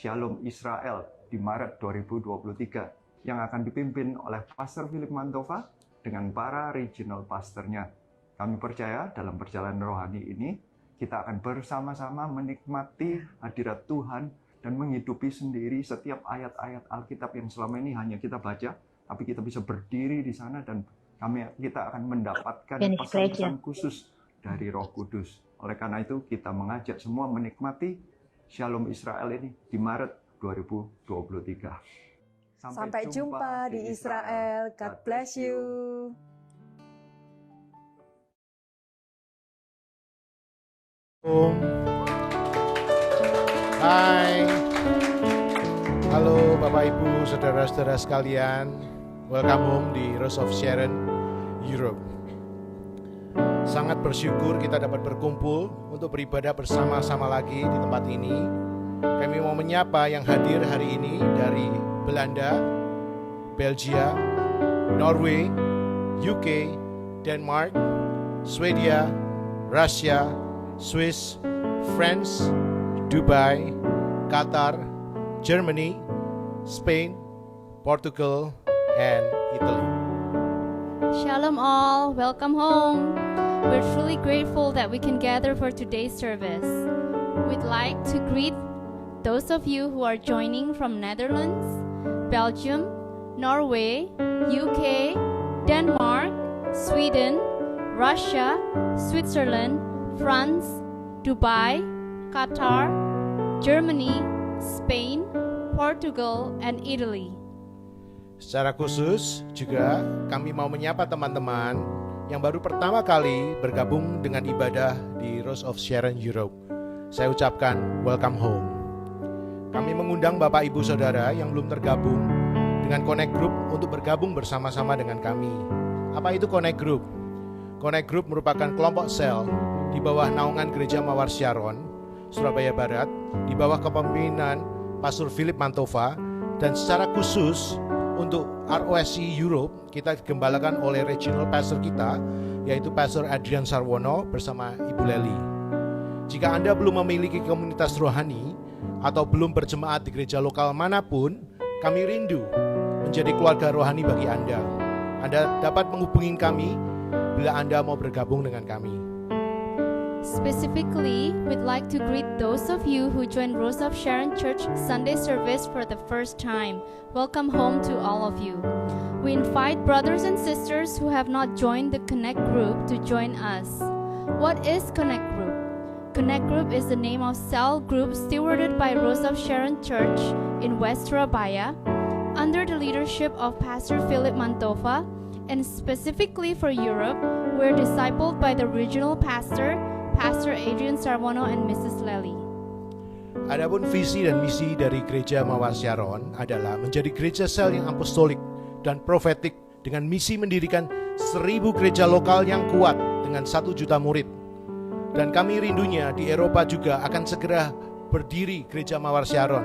Shalom Israel di Maret 2023 yang akan dipimpin oleh Pastor Philip Mantova dengan para regional pastornya. Kami percaya dalam perjalanan rohani ini kita akan bersama-sama menikmati hadirat Tuhan dan menghidupi sendiri setiap ayat-ayat Alkitab yang selama ini hanya kita baca, tapi kita bisa berdiri di sana dan kita akan mendapatkan pesan-pesan khusus dari Roh Kudus. Oleh karena itu kita mengajak semua menikmati Shalom Israel ini di Maret 2023. Sampai jumpa di Israel. God bless you. Hai. Halo Bapak Ibu, saudara-saudara sekalian. Welcome home di Rose of Sharon, Europe. Sangat bersyukur kita dapat berkumpul untuk beribadah bersama-sama lagi di tempat ini. Kami mau menyapa yang hadir hari ini dari Belanda, Belgia, Norway, UK, Denmark, Swedia, Rusia, Swiss, France, Dubai, Qatar, Germany, Spain, Portugal, and Italy. Shalom all, welcome home. We're truly grateful that we can gather for today's service. We'd like to greet those of you who are joining from Netherlands, Belgium, Norway, UK, Denmark, Sweden, Russia, Switzerland, France, Dubai, Qatar, Germany, Spain, Portugal, and Italy. Secara khusus juga kami mau menyapa teman-teman yang baru pertama kali bergabung dengan ibadah di Rose of Sharon Europe. Saya ucapkan welcome home. Kami mengundang Bapak Ibu Saudara yang belum tergabung dengan Connect Group untuk bergabung bersama-sama dengan kami. Apa itu Connect Group? Connect Group merupakan kelompok sel di bawah naungan Gereja Mawar Sharon, Surabaya Barat, di bawah kepemimpinan Pastor Philip Mantova, dan secara khusus untuk ROSC Europe kita digembalakan oleh regional pastor kita, yaitu Pastor Adrian Sarwono bersama Ibu Leli. Jika Anda belum memiliki komunitas rohani atau belum berjemaat di gereja lokal manapun, kami rindu menjadi keluarga rohani bagi Anda. Anda dapat menghubungi kami bila Anda mau bergabung dengan kami. Specifically, we'd like to greet those of you who joined Rose of Sharon Church Sunday service for the first time. Welcome home to all of you. We invite brothers and sisters who have not joined the Connect Group to join us. What is Connect Group? Connect Group is the name of cell group stewarded by Rose of Sharon Church in West Surabaya under the leadership of Pastor Philip Mantova, and specifically for Europe, we're discipled by the regional pastor, Pastor Adrian Sarwono and Mrs. Lely. Adapun visi dan misi dari Gereja Mawar Sharon adalah menjadi gereja sel yang apostolik dan profetik dengan misi mendirikan 1000 gereja lokal yang kuat dengan 1 juta murid. Dan kami rindunya di Eropa juga akan segera berdiri Gereja Mawar Sharon.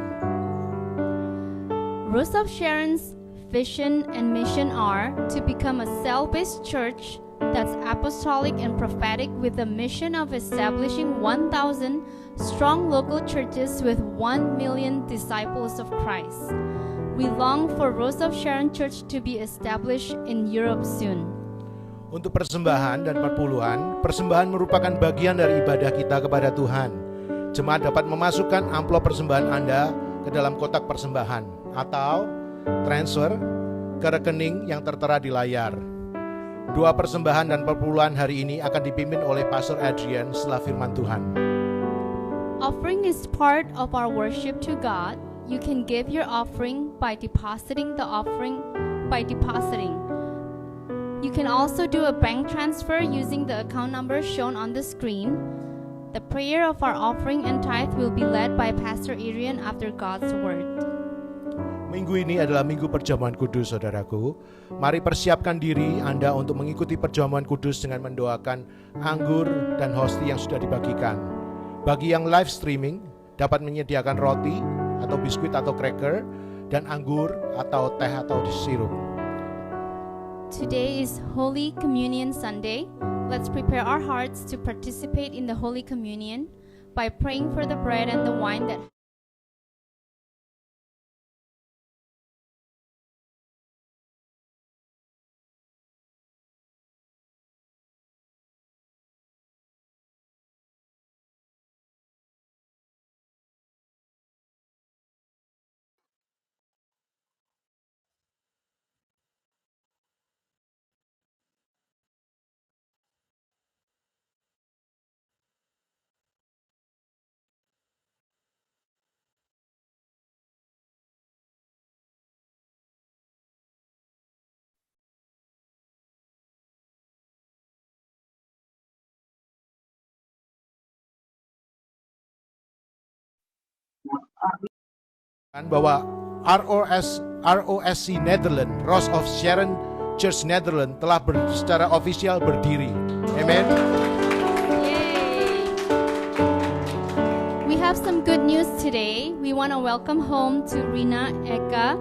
Rose of Sharon's vision and mission are to become a cell-based church that's apostolic and prophetic with the mission of establishing 1,000 strong local churches with 1 million disciples of Christ. We long for Rose of Sharon Church to be established in Europe soon. Untuk persembahan dan perpuluhan, persembahan merupakan bagian dari ibadah kita kepada Tuhan. Jemaat dapat memasukkan amplop persembahan Anda ke dalam kotak persembahan atau transfer ke rekening yang tertera di layar. Doa persembahan dan perpuluhan hari ini akan dipimpin oleh Pastor Adrian setelah firman Tuhan. Offering is part of our worship to God. You can give your offering by depositing the offering by depositing. You can also do a bank transfer using the account number shown on the screen. The prayer of our offering and tithe will be led by Pastor Adrian after God's word. Minggu ini adalah minggu perjamuan kudus, saudaraku. Mari persiapkan diri Anda untuk mengikuti perjamuan kudus dengan mendoakan anggur dan hosti yang sudah dibagikan. Bagi yang live streaming, dapat menyediakan roti atau biskuit atau cracker dan anggur atau teh atau sirup. Today is Holy Communion Sunday. Let's prepare our hearts to participate in the Holy Communion by praying for the bread and the wine that bahwa ROSC Netherlands, Rose of Sharon Church Netherlands telah secara ofisial berdiri. Amen. Yay! We have some good news today. We want to welcome home to Rina, Eka,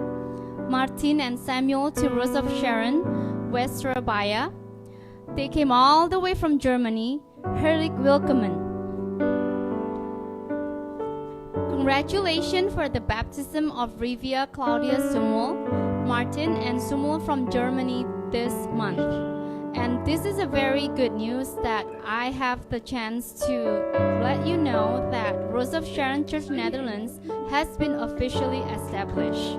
Martin, and Samuel to Rose of Sharon, West Surabaya. They came all the way from Germany. Herlich willkommen. Congratulations for the baptism of Rivia Claudia Sumul, Martin, and Sumul from Germany this month. And this is a very good news that I have the chance to let you know that Rose of Sharon Church Netherlands has been officially established.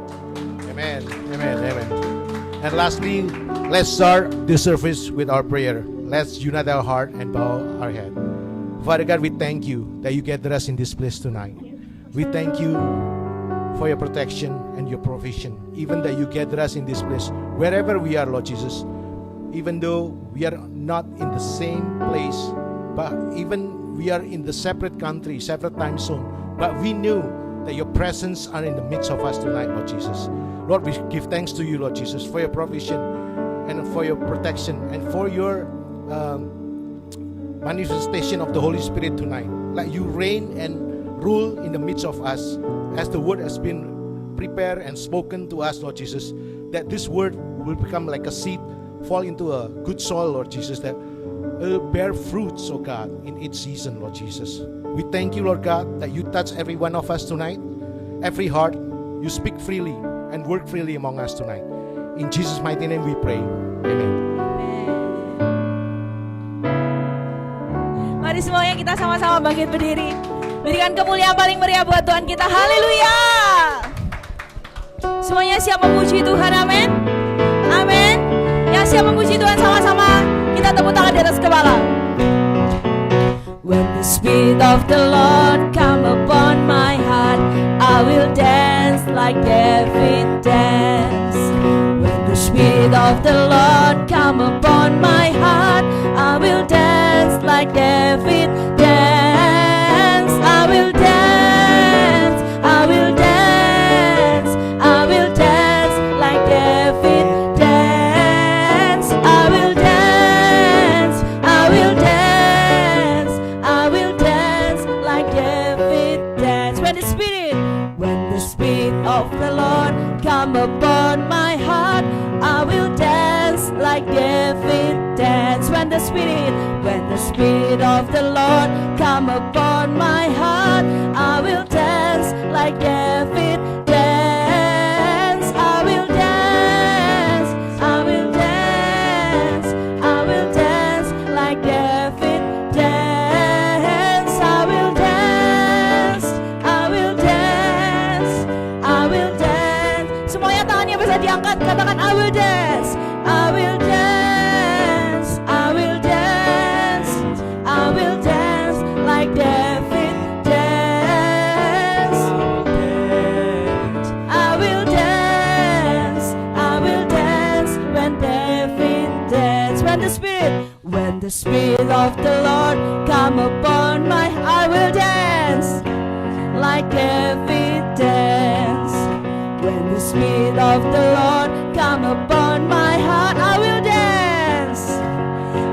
Amen. Amen. Amen. And lastly, let's start the service with our prayer. Let's unite our heart and bow our head. Father God, we thank you that you gathered us in this place tonight. We thank you for your protection and your provision, even that you gather us in this place, wherever we are, Lord Jesus. Even though we are not in the same place, but even we are in the separate country, separate time zone, but we knew that your presence are in the midst of us tonight, Lord Jesus. Lord, we give thanks to you, Lord Jesus, for your provision and for your protection and for your manifestation of the Holy Spirit tonight. Like you reign and rule in the midst of us, as the word has been prepared and spoken to us, Lord Jesus, that this word will become like a seed, fall into a good soil, Lord Jesus, that will bear fruits, oh God, in each season, Lord Jesus. We thank you, Lord God, that you touch every one of us tonight, every heart. You speak freely and work freely among us tonight. In Jesus' mighty name we pray. Amen. Mari semuanya kita sama-sama bangkit berdiri. Berikan kemuliaan paling meriah buat Tuhan kita. Haleluya. Semuanya siap memuji Tuhan. Amin. Amin. Yang siap memuji Tuhan sama-sama kita tepuk tangan di atas kepala. When the Spirit of the Lord come upon my heart, I will dance like David danced. When the Spirit of the Lord come upon my heart, I will dance like David danced. I will dance, I will dance, I will dance like David dance. I will dance, I will dance, I will dance like David dance. When the Spirit of the Lord come upon my heart, I will dance like David dance. When the Spirit of the Lord come upon my heart, I will dance like David dance. I will dance, I will dance, I will dance like David dance. I will dance, I will dance, I will dance. Semuanya tangannya bisa diangkat, katakan I will dance, I will dance, I will dance, I will dance like David dance. I will dance, I will dance when David dance. When the Spirit of the Lord come upon my heart, I will dance like David dance. When the Spirit of the Lord come upon my heart, I will dance.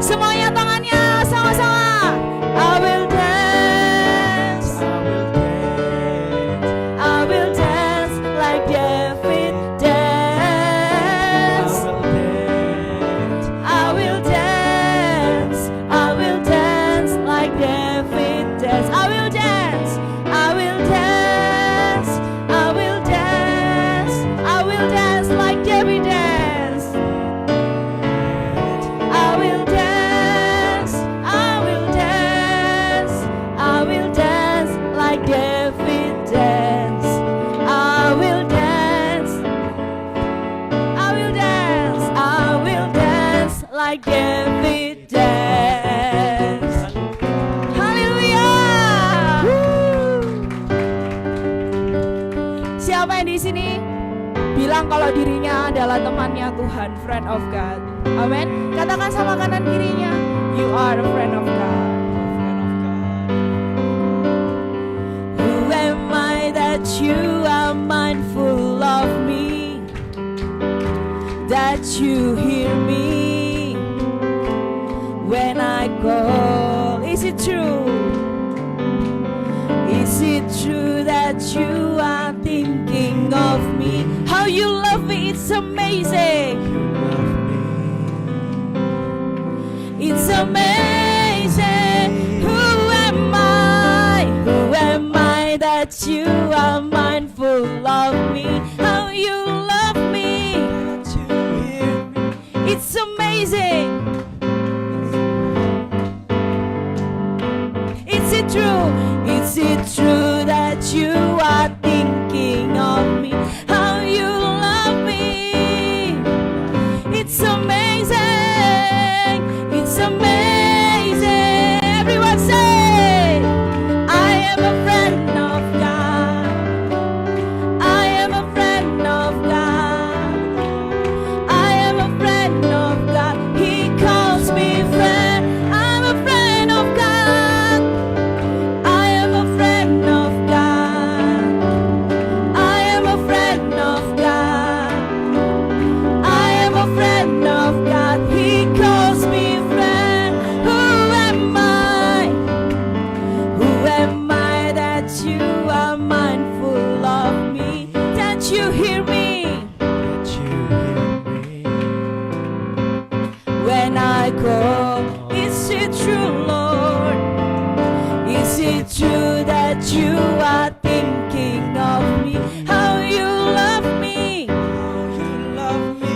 Semuanya tangannya sama-sama. I will dance, I will dance like David dance. I will dance, I will dance like David dance. I will dance, I will dance, I will dance, I will dance like David dance. I will dance, I will dance, I will dance like David dance. I will dance, I will dance, I will dance like David dance. Haleluya. Siapa yang di sini bilang kalau dirinya adalah temannya Tuhan, friend of God? Amin. Katakan sama kanan kirinya, you are a friend of God. Who am I that that you are mindful of me, that you hear me when I call. Is it true? Is it true that you are thinking of me? How you love me, it's amazing. It's amazing. Who am I? Who am I that you are mindful of me? How you love me. It's amazing. Is it true? Is it true that you are thinking of me? How you love me. It's amazing. It's amazing. Everyone say, I am a friend of God. I am a friend of God. I am a friend of God. He calls me friend. I'm a friend of God. I am a friend of God. I am a friend of God. I am a friend of God. He calls me friend. Who am I? Who am I that you are mindful of me? That you hear me when I call. Is it true, Lord? Is it true that you are thinking of me? How you love me.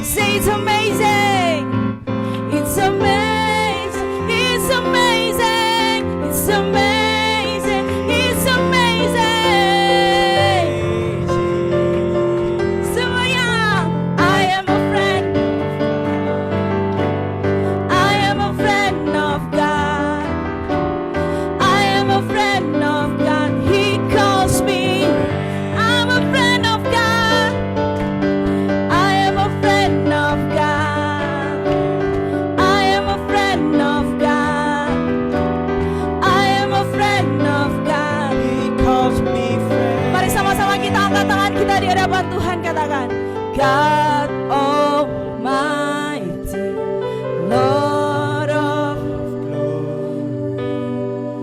Say it's amazing. It's amazing. It's amazing. It's amazing. It's amazing. Semuanya. I am a friend. I am a friend of God. I am a friend of God. He calls me. I'm a friend of God. I am a friend of God. I am a friend of God. I am a friend of God. He calls me friend. Mari sama-sama kita angkat tangan kita di hadapan Tuhan, katakan, God Almighty, Lord of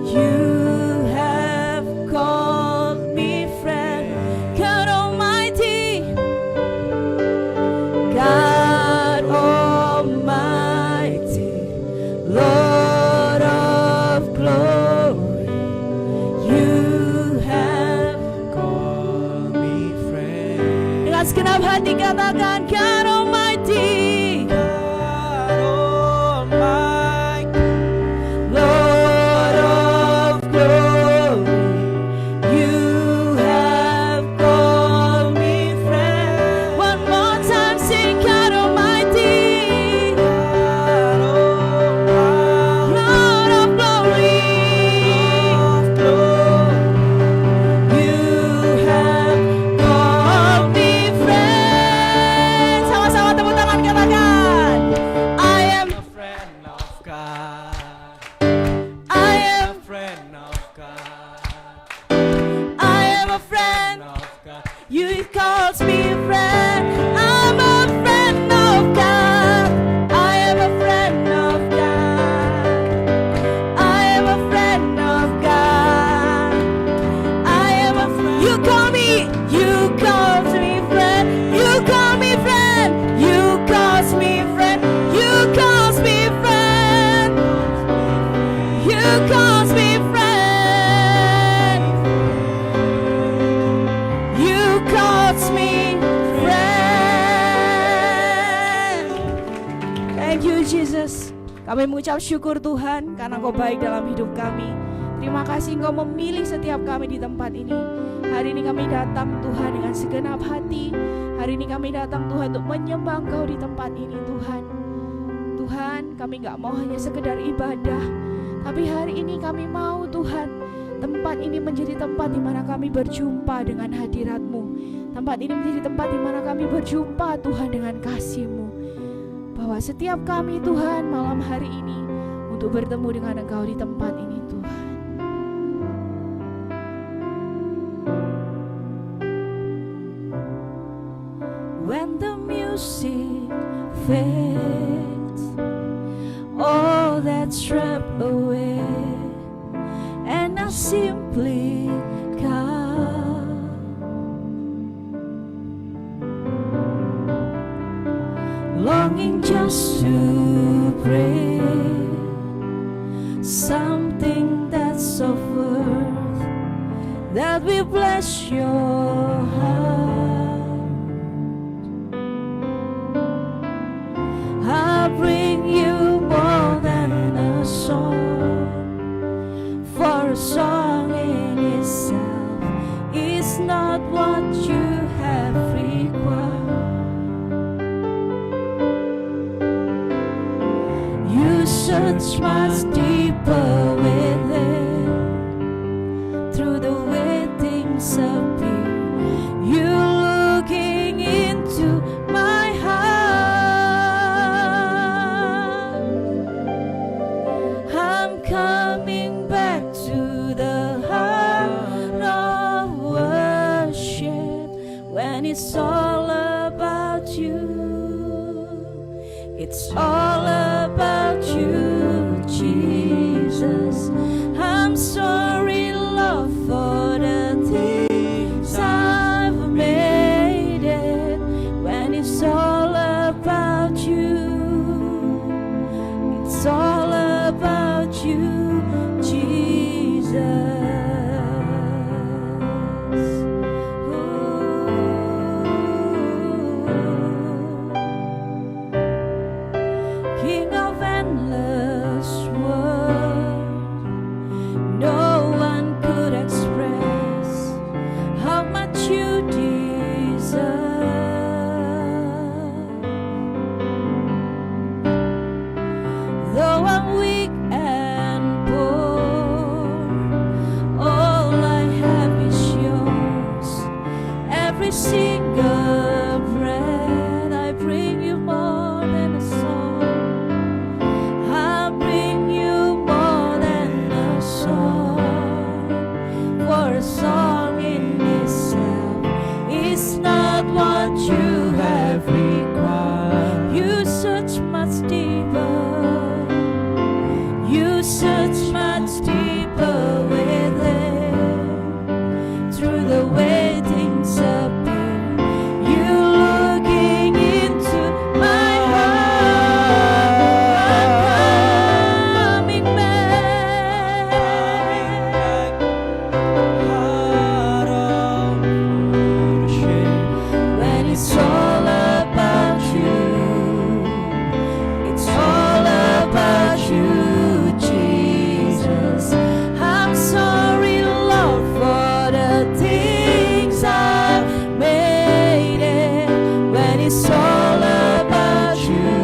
you have called me friend. God Almighty, God Almighty, Lord of glory, you have called me friend. Dengan segenap hati katakan, God Almighty, Lord of glory, you have called me friend. One more time, sing, God Almighty, Lord of glory, you have called me friend. Sama-sama tepuk tangan, katakan, I am a friend of God. I am Friend of God. I am a friend. Of God. You calls me friend. I'm a friend of God. I am a friend of God. I am a friend of God. I am a friend. You call me. You calls me friend. You call me friend. You calls me friend. You calls me friend. You calls me friend. You calls me friend. Thank you Jesus. Kami mengucap syukur Tuhan karena Engkau baik dalam hidup kami. Terima kasih Engkau memilih setiap kami di tempat ini. Hari ini kami datang Tuhan dengan segenap hati. Hari ini kami datang Tuhan untuk menyembah Engkau di tempat ini Tuhan. Tuhan, kami gak mau hanya sekedar ibadah, tapi hari ini kami mau Tuhan, tempat ini menjadi tempat di mana kami berjumpa dengan hadirat-Mu. Tempat ini menjadi tempat di mana kami berjumpa Tuhan dengan kasih-Mu. Bahwa setiap kami Tuhan malam hari ini untuk bertemu dengan Engkau di tempat ini Tuhan. when the music fades, all that's stripped away, and I simply come, longing just to pray something that's of worth that will bless your heart. I bring you more than a song, for a song in itself is not what you have required. You search much deeper within, through the way things appear. You looking into my heart. I'm coming back to the heart of worship, when it's all about you. It's all about you, Jesus. I'm sorry, Lord, for the things I've made it, when it's all about you. It's all about you, Jesus. King of endless world, no one could express how much you deserve. Though I'm weak and poor, all I have is yours. Every single breath I bring you more than a song. I bring you more than a song, for a song in itself is not what you have required. You search much deeper, you search much deeper within, through the way things appear. You looking into my heart. I'm coming back. Heart of worship. When it's all about you, it's all about you, Jesus. I'm sorry, Lord, for the things I've made it, when it's all about you.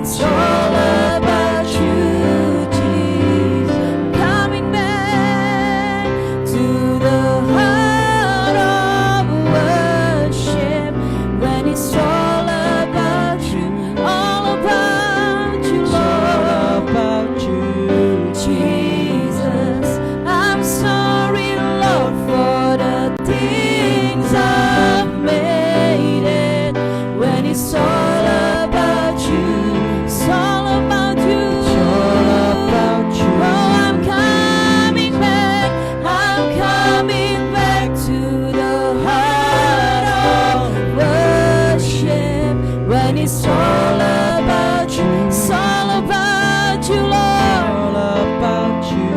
It's all about you, Jesus. Coming back to the heart of worship, when it's all about you, all about you, It's all Lord. about you. Jesus, I'm sorry, Lord, for the things I've made it, when it's all about you. It's all about you. It's all about you. Oh, I'm coming back. I'm coming back to the heart of worship, when it's all about you. It's all about you, Lord. All about you.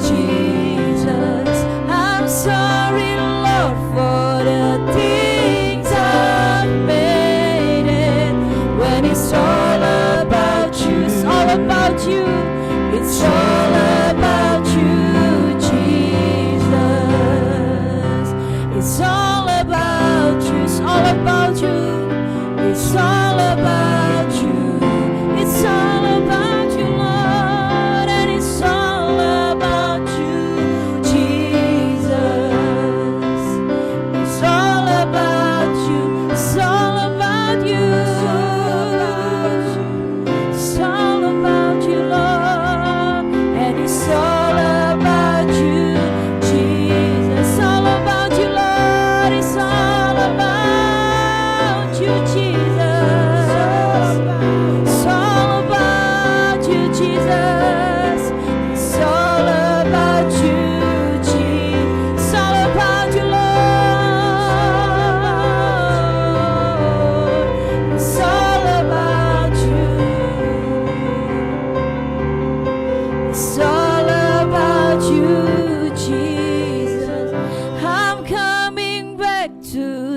Jesus, I'm sorry, Lord, for the things I've made it, when it's all about you. It's all about you. It's all about you, Jesus. It's all about you. It's all about you. It's all about you. It's all about you, Lord, and it's all about you, Jesus. It's all about you. It's all about you. It's all about you, Lord, and it's all about you, Jesus. It's all about you, Lord. It's all about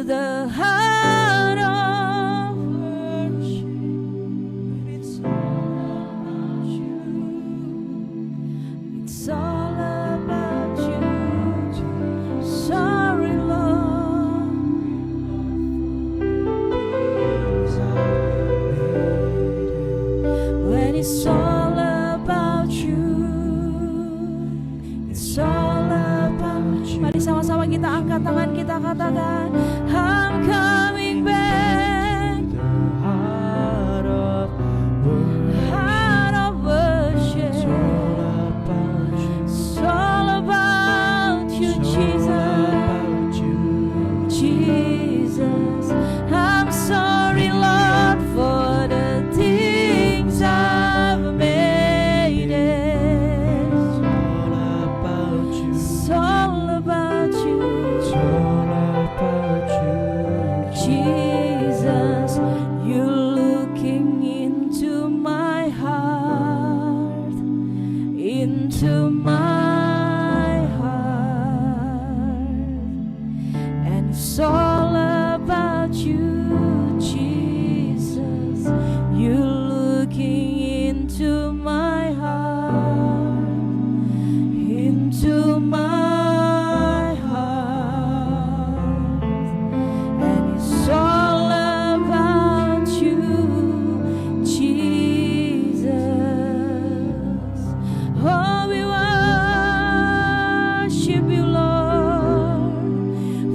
the heart of worship. It's all about you. It's all about you. Sorry, Lord. When it's all about you, it's all about you. Mari sama-sama kita angkat tangan, kita katakan, I'm coming back. Heart of Heart of worship. It's all about you. It's all about you, It's all Jesus. about you. Jesus, I'm sorry, Lord, for the things I've made it. It's all about you. It's all about you, It's all about you. Jesus. You're looking into my heart, into my heart, and it's all about you, Jesus. You're looking into my heart, into my heart, and it's all about you, Jesus. Oh, we worship you, Lord.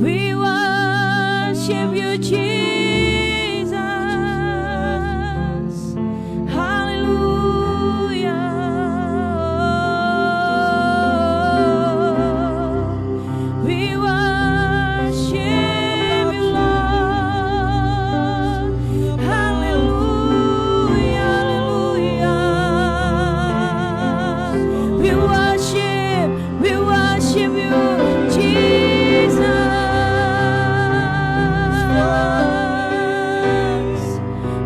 We worship you, Jesus. Hallelujah. We worship you, Lord. Hallelujah, hallelujah. We worship you, Jesus.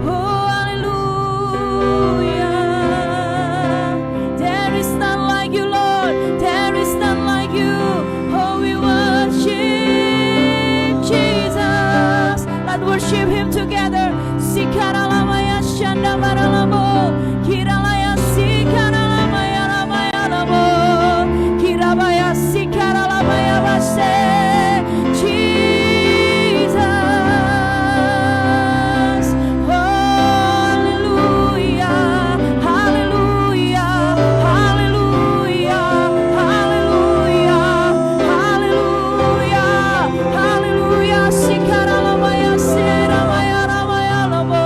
Oh, hallelujah. There is none like you, Lord. There is none like you. Oh, we worship Jesus. Let's worship Him together. Sikaralamaya shandavaralamo. Kiralaya sikaralamaya lamaya lamo. Kirabaya sikaralamaya vase. Jesus. Oh, hallelujah. Hallelujah. Hallelujah. Hallelujah. Hallelujah. Hallelujah. Sikaralamaya seramaya ramaya lamo.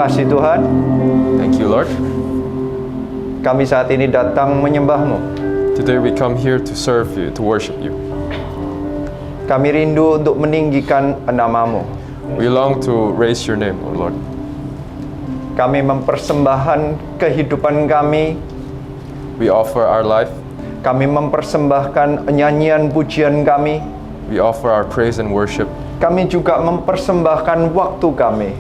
kasih Tuhan, Thank you, Lord. kami saat ini datang menyembah-Mu. Today we come here to serve you, to worship you. Kami rindu untuk meninggikan nama-Mu. We long to raise your name, O Lord. Kami mempersembahkan kehidupan kami. We offer our life. Kami mempersembahkan nyanyian pujian kami. We offer our praise and worship. Kami juga mempersembahkan waktu kami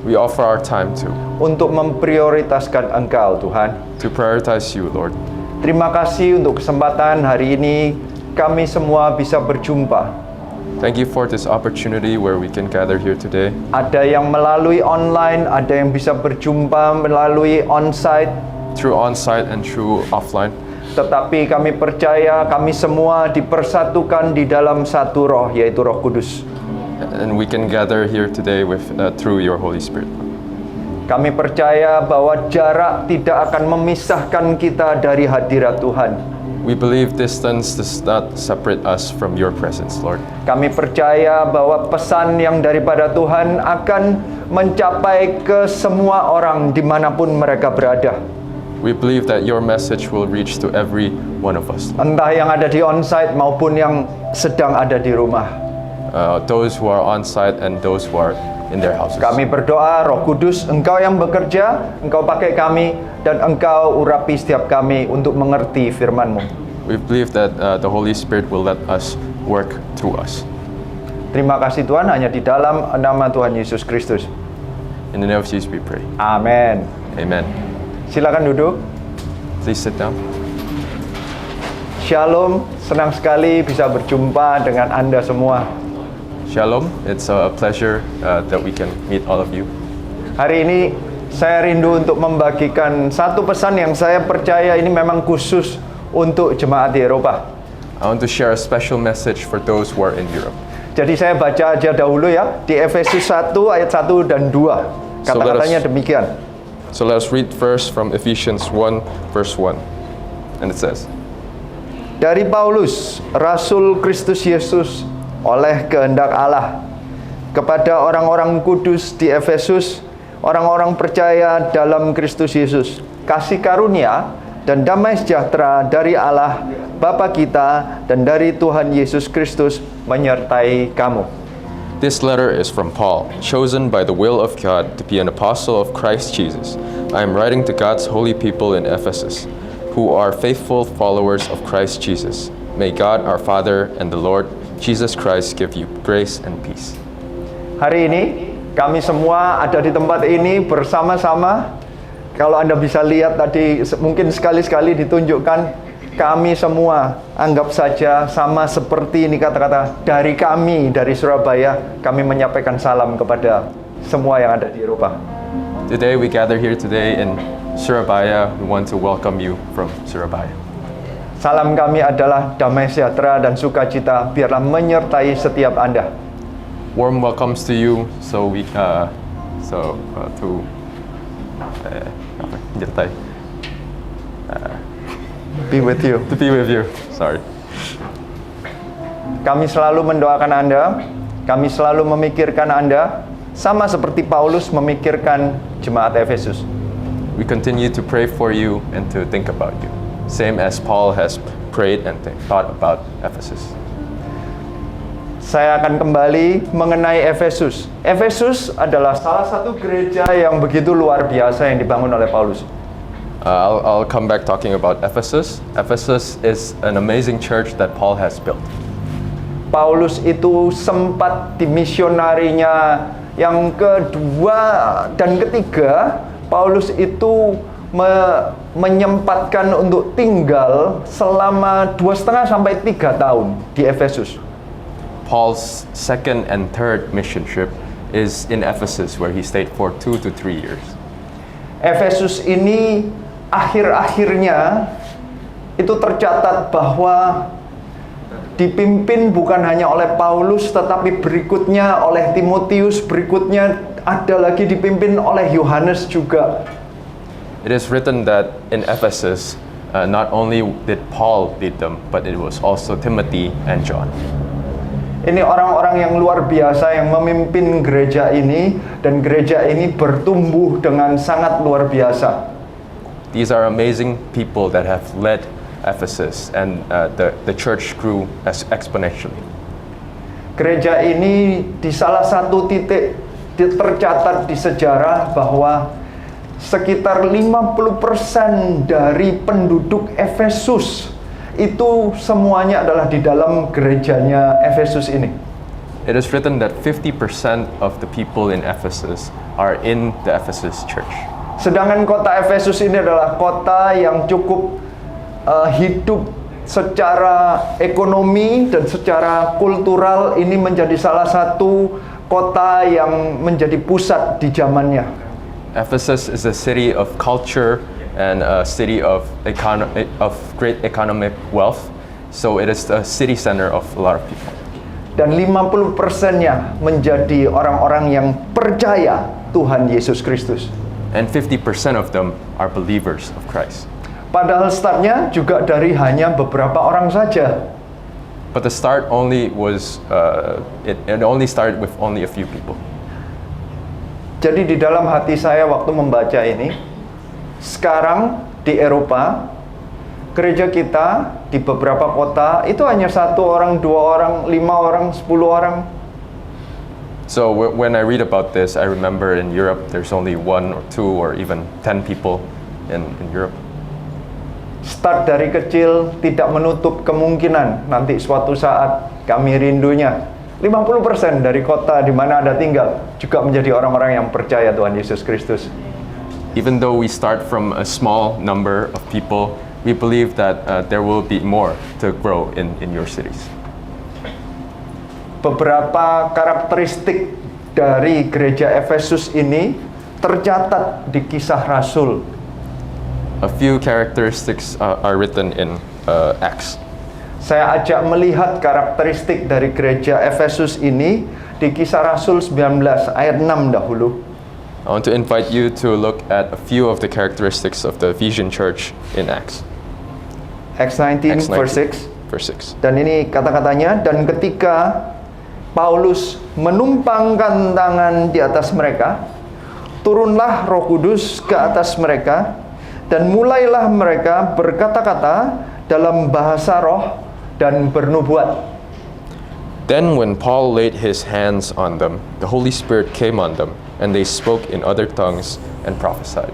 We offer our time too, untuk memprioritaskan Engkau, Tuhan. to prioritize you, Lord. Terima kasih untuk kesempatan hari ini kami semua bisa berjumpa. Thank you for this opportunity where we can gather here today. Ada yang melalui online, ada yang bisa berjumpa melalui onsite. Through on-site and through offline. Tetapi kami percaya kami semua dipersatukan di dalam satu roh, yaitu Roh Kudus. And we can gather here today with through your Holy Spirit. Kami percaya bahwa jarak tidak akan memisahkan kita dari hadirat Tuhan. We believe distance does not separate us from your presence, Lord. Kami percaya bahwa pesan yang daripada Tuhan akan mencapai ke semua orang dimanapun mereka berada. We believe that your message will reach to every one of us. Entah yang ada di onsite maupun yang sedang ada di rumah. Those who are on site and those who are in their houses. Kami berdoa, Roh Kudus, Engkau yang bekerja, Engkau pakai kami, dan Engkau urapi setiap kami untuk mengerti firman-Mu. We believe that the Holy Spirit will let us work through us. Terima kasih Tuhan, hanya di dalam nama Tuhan Yesus Kristus. In the name of Jesus we pray. Amin. Amen. Silakan duduk. Please sit down. Shalom, senang sekali bisa berjumpa dengan Anda semua. Shalom. It's a pleasure that we can meet all of you. Hari ini saya rindu untuk membagikan satu pesan yang saya percaya ini memang khusus untuk jemaat di Eropa. I want to share a special message for those who are in Europe. Jadi saya baca aja dahulu ya, di Efesus 1 ayat 1 dan 2. Kata-katanya demikian. So let us read first from Ephesians 1 verse 1. And it says, Dari Paulus, Rasul Kristus Yesus, oleh kehendak Allah, kepada orang-orang kudus di Efesus, orang-orang percaya dalam Kristus Yesus, kasih karunia dan damai sejahtera dari Allah Bapa kita dan dari Tuhan Yesus Kristus menyertai kamu. This letter is from Paul, chosen by the will of God to be an apostle of Christ Jesus. I am writing to God's holy people in Ephesus, who are faithful followers of Christ Jesus. May God our Father and the Lord Jesus Christ give you grace and peace. Hari ini kami semua ada di tempat ini bersama-sama. Kalau Anda bisa lihat tadi mungkin sekali-sekali ditunjukkan, kami semua anggap saja sama seperti ini kata-kata dari kami, dari Surabaya, kami menyampaikan salam kepada semua yang ada di Eropa. Today we gather here today in Surabaya. We want to welcome you from Surabaya. Salam kami adalah damai sejahtera dan sukacita biarlah menyertai setiap Anda. Warm welcomes to you. Be with you. To be with you. Sorry. Kami selalu mendoakan Anda, kami selalu memikirkan Anda, sama seperti Paulus memikirkan jemaat Efesus. We continue to pray for you and to think about you, same as Paul has prayed and thought about Ephesus. Saya akan kembali mengenai Efesus. Efesus adalah salah satu gereja yang begitu luar biasa yang dibangun oleh Paulus. I'll come back talking about Ephesus. Ephesus is an amazing church that Paul has built. Paulus itu sempat di misionarinya yang kedua dan ketiga, Paulus itu menyempatkan untuk tinggal selama 2,5 sampai 3 tahun di Efesus. Paul's second and third mission trip is in Ephesus, where he stayed for 2 to 3 years. Efesus ini akhir-akhirnya itu tercatat bahwa dipimpin bukan hanya oleh Paulus, tetapi berikutnya oleh Timotius, berikutnya ada lagi dipimpin oleh Yohanes juga. It is written that in Ephesus, not only did Paul lead them, but it was also Timothy and John. Ini orang-orang yang luar biasa yang memimpin gereja ini, dan gereja ini bertumbuh dengan sangat luar biasa. These are amazing people that have led Ephesus, and the church grew exponentially. Gereja ini di salah satu titik tercatat di sejarah bahwa sekitar 50% dari penduduk Efesus itu semuanya adalah di dalam gerejanya Efesus ini. It is written that 50% of the people in Ephesus are in the Ephesus church. Sedangkan kota Efesus ini adalah kota yang cukup hidup secara ekonomi dan secara kultural. Ini menjadi salah satu kota yang menjadi pusat di zamannya. Ephesus is a city of culture and a city of great economic wealth. So it is the city center of a lot of people. Dan 50%-nya menjadi orang-orang yang percaya Tuhan Yesus Kristus. And 50% of them are believers of Christ. Padahal startnya juga dari hanya beberapa orang saja. But the start only was, it only started with only a few people. Jadi di dalam hati saya waktu membaca ini, sekarang di Eropa, gereja kita di beberapa kota itu hanya 1 orang, 2 orang, 5 orang, 10 orang. So when I read about this, I remember in Europe there's only 1 or 2 or even 10 people in Europe. Start dari kecil, tidak menutup kemungkinan nanti suatu saat kami rindunya 50% dari kota di mana Anda tinggal juga menjadi orang-orang yang percaya Tuhan Yesus Kristus. Even though we start from a small number of people, we believe that there will be more to grow in your cities. Beberapa karakteristik dari gereja Efesus ini tercatat di Kisah Rasul. A few characteristics are written in Acts. Saya ajak melihat karakteristik dari gereja Efesus ini di Kisah Rasul 19 ayat 6 dahulu. I want to invite you to look at a few of the characteristics of the Ephesian church in Acts. Acts 19 Acts 19, verse 6. verse 6. Dan ini kata-katanya, dan ketika Paulus menumpangkan tangan di atas mereka, turunlah Roh Kudus ke atas mereka, dan mulailah mereka berkata-kata dalam bahasa roh dan bernubuat. Then when Paul laid his hands on them, the Holy Spirit came on them, and they spoke in other tongues and prophesied.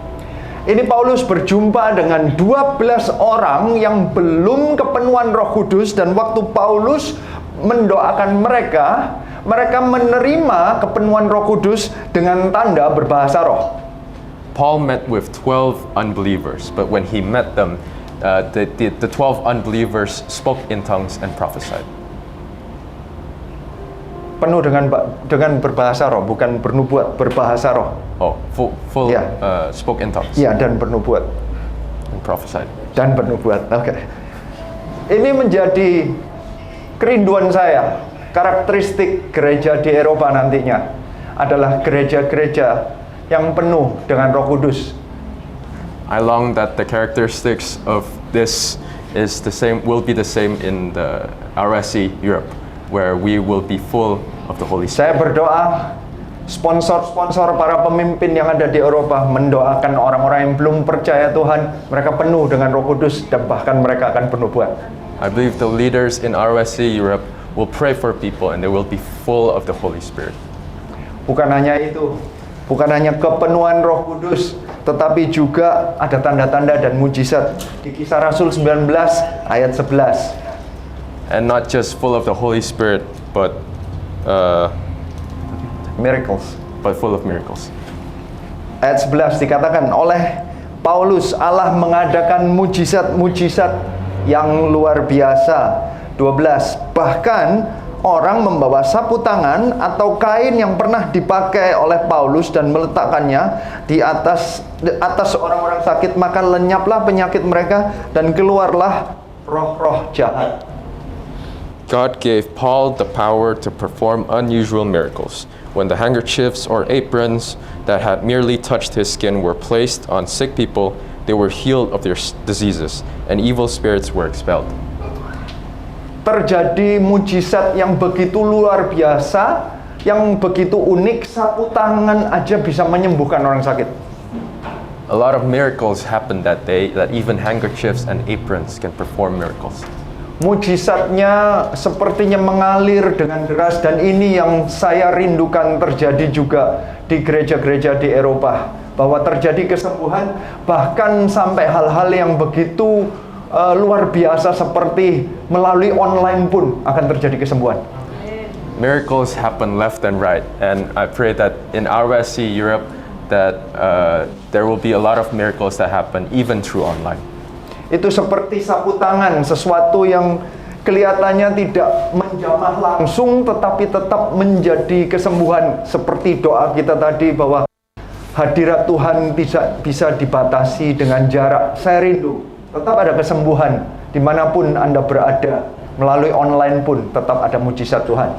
Ini Paulus berjumpa dengan 12 orang yang belum kepenuhan Roh Kudus, dan waktu Paulus mendoakan mereka, mereka menerima kepenuhan Roh Kudus dengan tanda berbahasa roh. Paul met with 12 unbelievers, but when he met them, the 12 unbelievers spoke in tongues and prophesied. Penuh dengan berbahasa roh, bukan bernubuat, berbahasa roh. Oh, full Yeah. Spoke in tongues Ya, dan bernubuat. and prophesied. Dan bernubuat. Oke. Ini menjadi kerinduan saya. Karakteristik gereja di Eropa nantinya adalah gereja-gereja yang penuh dengan Roh Kudus. I long that the characteristics of this will be the same in the RSC Europe, where we will be full of the Holy Saya Spirit. berdoa sponsor-sponsor para pemimpin yang ada di Eropa mendoakan orang-orang yang belum percaya Tuhan, mereka penuh dengan Roh Kudus dan bahkan mereka akan bernubuat. I believe the leaders in RSC Europe will pray for people and they will be full of the Holy Spirit. Bukan hanya itu, bukan hanya kepenuhan Roh Kudus, tetapi juga ada tanda-tanda dan mujizat di Kisah Rasul 19 ayat 11. And not just full of the Holy Spirit, but Miracles. full of miracles. Ayat 11 dikatakan, oleh Paulus Allah mengadakan mujizat-mujizat yang luar biasa. 12, bahkan orang membawa sapu tangan atau kain yang pernah dipakai oleh Paulus dan meletakkannya di atas orang-orang sakit, maka lenyaplah penyakit mereka dan keluarlah roh-roh jahat. God gave Paul the power to perform unusual miracles. When the handkerchiefs or aprons that had merely touched his skin were placed on sick people, they were healed of their diseases, and evil spirits were expelled. terjadi mujizat yang begitu luar biasa, yang begitu unik, sapu tangan aja bisa menyembuhkan orang sakit. A lot of miracles happened that day that even handkerchiefs and aprons can perform miracles. Mujizatnya sepertinya mengalir dengan deras, dan ini yang saya rindukan terjadi juga di gereja-gereja di Eropa, bahwa terjadi kesembuhan bahkan sampai hal-hal yang begitu luar biasa seperti melalui online pun akan terjadi kesembuhan. Miracles happen left and right, and I pray that in RSC Europe that there will be a lot of miracles that happen even through online. Itu seperti sapu tangan, sesuatu yang kelihatannya tidak menjamah langsung tetapi tetap menjadi kesembuhan, seperti doa kita tadi bahwa hadirat Tuhan bisa dibatasi dengan jarak. Saya rindu tetap ada kesembuhan dimanapun Anda berada, melalui online pun tetap ada mujizat Tuhan.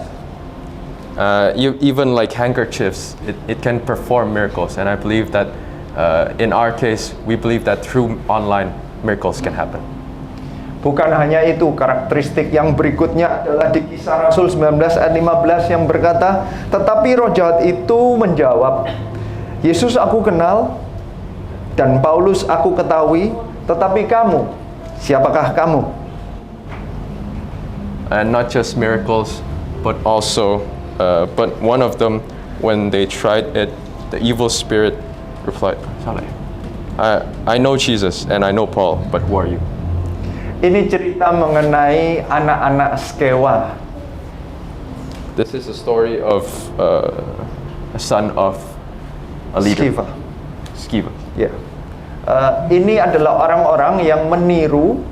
Even like handkerchiefs, it can perform miracles, and I believe that in our case, we believe that through online, miracles can happen. Bukan hanya itu, karakteristik yang berikutnya adalah di Kisah Rasul 19 ayat 15 yang berkata, tetapi roh jahat itu menjawab, Yesus aku kenal, dan Paulus aku ketahui, tetapi kamu, siapakah kamu? And not just miracles, but also, but one of them, when they tried it, the evil spirit replied, I know Jesus and I know Paul, but who are you? Ini cerita mengenai anak-anak Skewa. This is a story of a son of a leader. Sceva. Ya. Ini adalah orang-orang yang meniru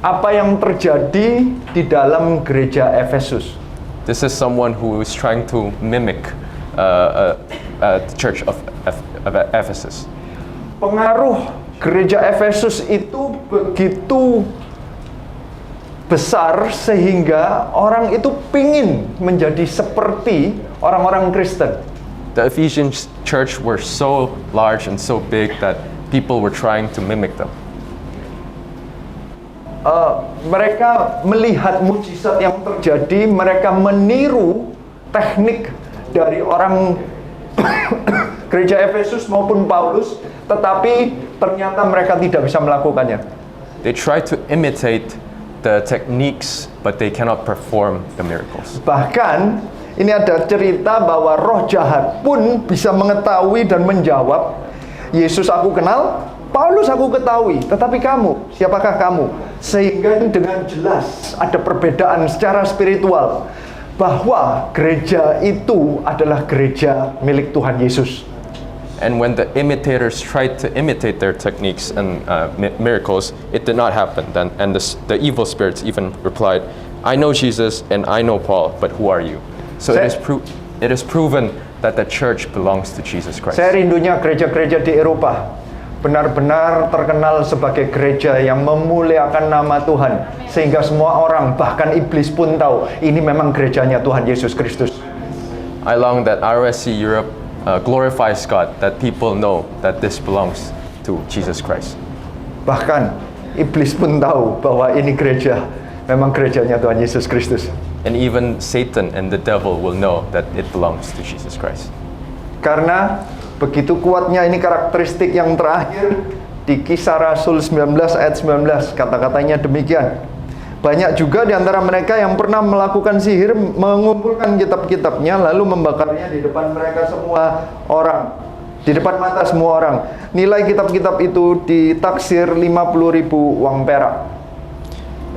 apa yang terjadi di dalam gereja Efesus. This is someone who is trying to mimic the church of Ephesus. Pengaruh gereja Efesus itu begitu besar sehingga orang itu pingin menjadi seperti orang-orang Kristen. The Ephesian church were so large and so big that people were trying to mimic them. Mereka melihat mujizat yang terjadi, mereka meniru teknik dari orang gereja Efesus maupun Paulus, tetapi ternyata mereka tidak bisa melakukannya. They try to imitate the techniques, but they cannot perform the miracles. Bahkan ini ada cerita bahwa roh jahat pun bisa mengetahui dan menjawab, Yesus aku kenal, Paulus aku ketahui, tetapi kamu, siapakah kamu? Sehingga dengan jelas ada perbedaan secara spiritual bahwa gereja itu adalah gereja milik Tuhan Yesus. And when the imitators tried to imitate their techniques and miracles, it did not happen. And the evil spirits even replied, I know Jesus and I know Paul, but who are you? So it is proven that the church belongs to Jesus Christ. Saya rindunya gereja-gereja di Eropa benar-benar terkenal sebagai gereja yang memuliakan nama Tuhan, sehingga semua orang, bahkan iblis pun tahu ini memang gerejanya Tuhan Yesus Kristus. I long that RSC Europe glorifies God, that people know that this belongs to Jesus Christ. Bahkan iblis pun tahu bahwa ini gereja memang gerejanya Tuhan Yesus Kristus. And even Satan and the devil will know that it belongs to Jesus Christ. Karena begitu kuatnya ini karakteristik yang terakhir di Kisah Rasul 19 ayat 19, kata-katanya demikian. Banyak juga di antara mereka yang pernah melakukan sihir, mengumpulkan kitab-kitabnya lalu membakarnya di depan mereka semua orang, di depan mata semua orang. Nilai kitab-kitab itu ditaksir 50.000 uang perak.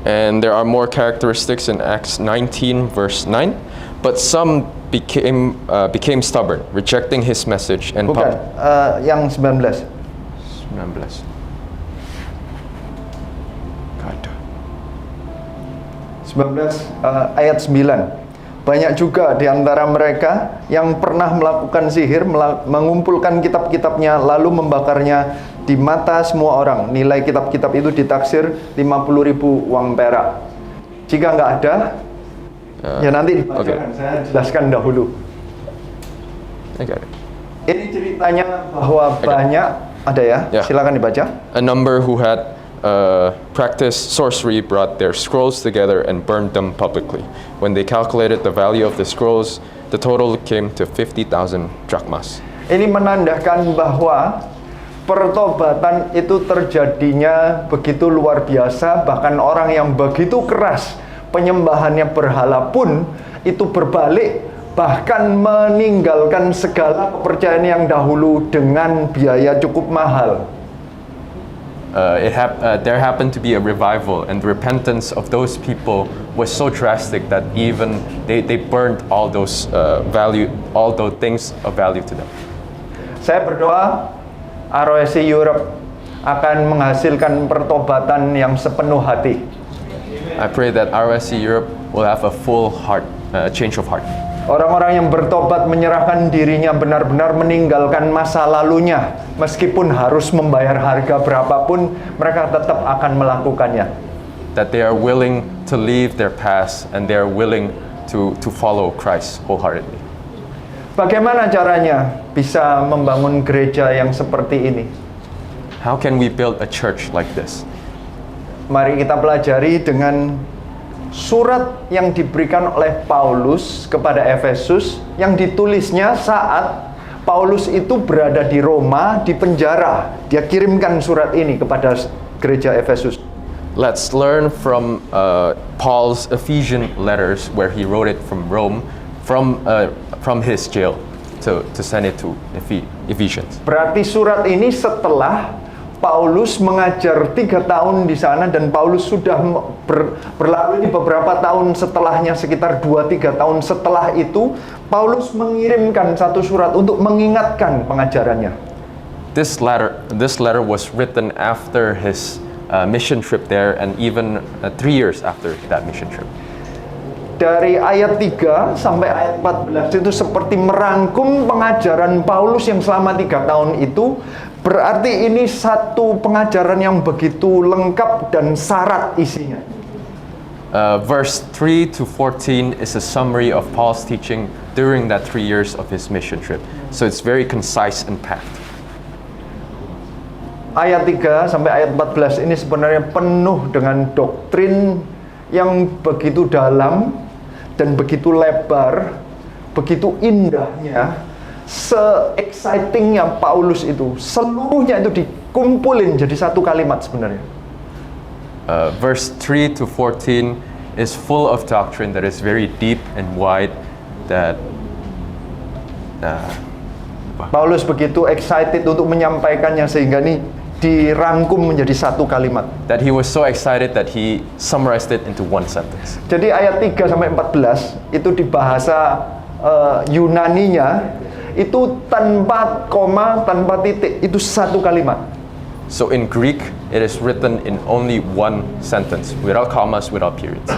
And there are more characteristics in Acts 19 verse 9, but some became stubborn, rejecting his message and Bukan, yang 19. 19. Ayat 9. Banyak juga di antara mereka yang pernah melakukan sihir, mengumpulkan kitab-kitabnya lalu membakarnya di mata semua orang. Nilai kitab-kitab itu ditaksir 50.000 uang perak. Jika nggak ada, ya nanti dibacakan. Saya jelaskan dahulu. Ini ceritanya bahwa banyak, ada ya? Yeah. Silakan dibaca. A number who had practiced sorcery brought their scrolls together and burned them publicly. When they calculated the value of the scrolls, the total came to 50,000 drachmas. Ini menandakan bahwa pertobatan itu terjadinya begitu luar biasa, bahkan orang yang begitu keras penyembahannya berhala pun itu berbalik, bahkan meninggalkan segala kepercayaan yang dahulu dengan biaya cukup mahal. There happened to be a revival, and the repentance of those people was so drastic that even they burned all those all those things of value to them. Saya berdoa ROSC Europe akan menghasilkan pertobatan yang sepenuh hati. I pray that ROSC Europe will have a full heart, change of heart. Orang-orang yang bertobat menyerahkan dirinya, benar-benar meninggalkan masa lalunya, meskipun harus membayar harga berapapun, mereka tetap akan melakukannya. That they are willing to leave their past and they are willing to follow Christ wholeheartedly. Bagaimana caranya bisa membangun gereja yang seperti ini? How can we build a church like this? Mari kita pelajari dengan surat yang diberikan oleh Paulus kepada Efesus, yang ditulisnya saat Paulus itu berada di Roma, di penjara. Dia kirimkan surat ini kepada gereja Efesus. Let's learn from Paul's Ephesian letters, where he wrote it from Rome, from his jail to send it to Ephesians. Berarti surat ini setelah Paulus mengajar 3 tahun di sana, dan Paulus sudah berlalu di beberapa tahun setelahnya, sekitar 2-3 tahun setelah itu, Paulus mengirimkan satu surat untuk mengingatkan pengajarannya. This letter was written after his mission trip there, and even 3 years after that mission trip. Dari ayat 3 sampai ayat 14 itu seperti merangkum pengajaran Paulus yang selama 3 tahun itu. Berarti ini satu pengajaran yang begitu lengkap dan syarat isinya. Verse 3 to 14 is a summary of Paul's teaching during that 3 years of his mission trip. So it's very concise and packed. Ayat 3 sampai ayat 14 ini sebenarnya penuh dengan doktrin yang begitu dalam dan begitu lebar, begitu indahnya, se-excitingnya Paulus itu. Seluruhnya itu dikumpulin jadi satu kalimat sebenarnya. Verse 3 to 14 is full of doctrine that is very deep and wide. That Paulus begitu excited untuk menyampaikannya sehingga ini dirangkum menjadi satu kalimat. That he was so excited that he summarized it into one sentence. Jadi ayat 3 sampai 14 itu di bahasa Yunaninya itu tanpa koma, tanpa titik, itu satu kalimat. So in Greek it is written in only one sentence, without commas, without periods.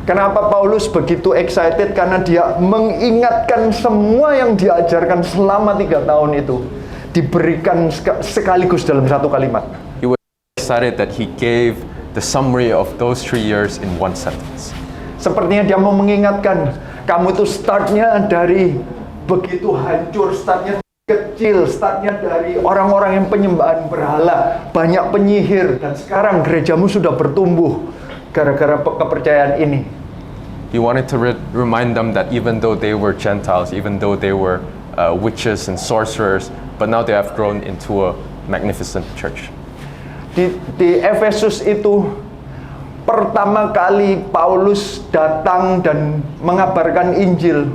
Kenapa Paulus begitu excited? Karena dia mengingatkan semua yang diajarkan selama 3 tahun itu diberikan sekaligus dalam satu kalimat. He was excited that he gave the summary of those 3 years in one sentence. Sepertinya dia mau mengingatkan, kamu itu startnya dari begitu hancur, startnya kecil, startnya dari orang-orang yang penyembahan berhala, banyak penyihir, dan sekarang gerejamu sudah bertumbuh gara-gara kepercayaan ini. He wanted to remind them that even though they were Gentiles, even though they were witches and sorcerers, but now they have grown into a magnificent church. Di Efesus itu pertama kali Paulus datang dan mengabarkan Injil,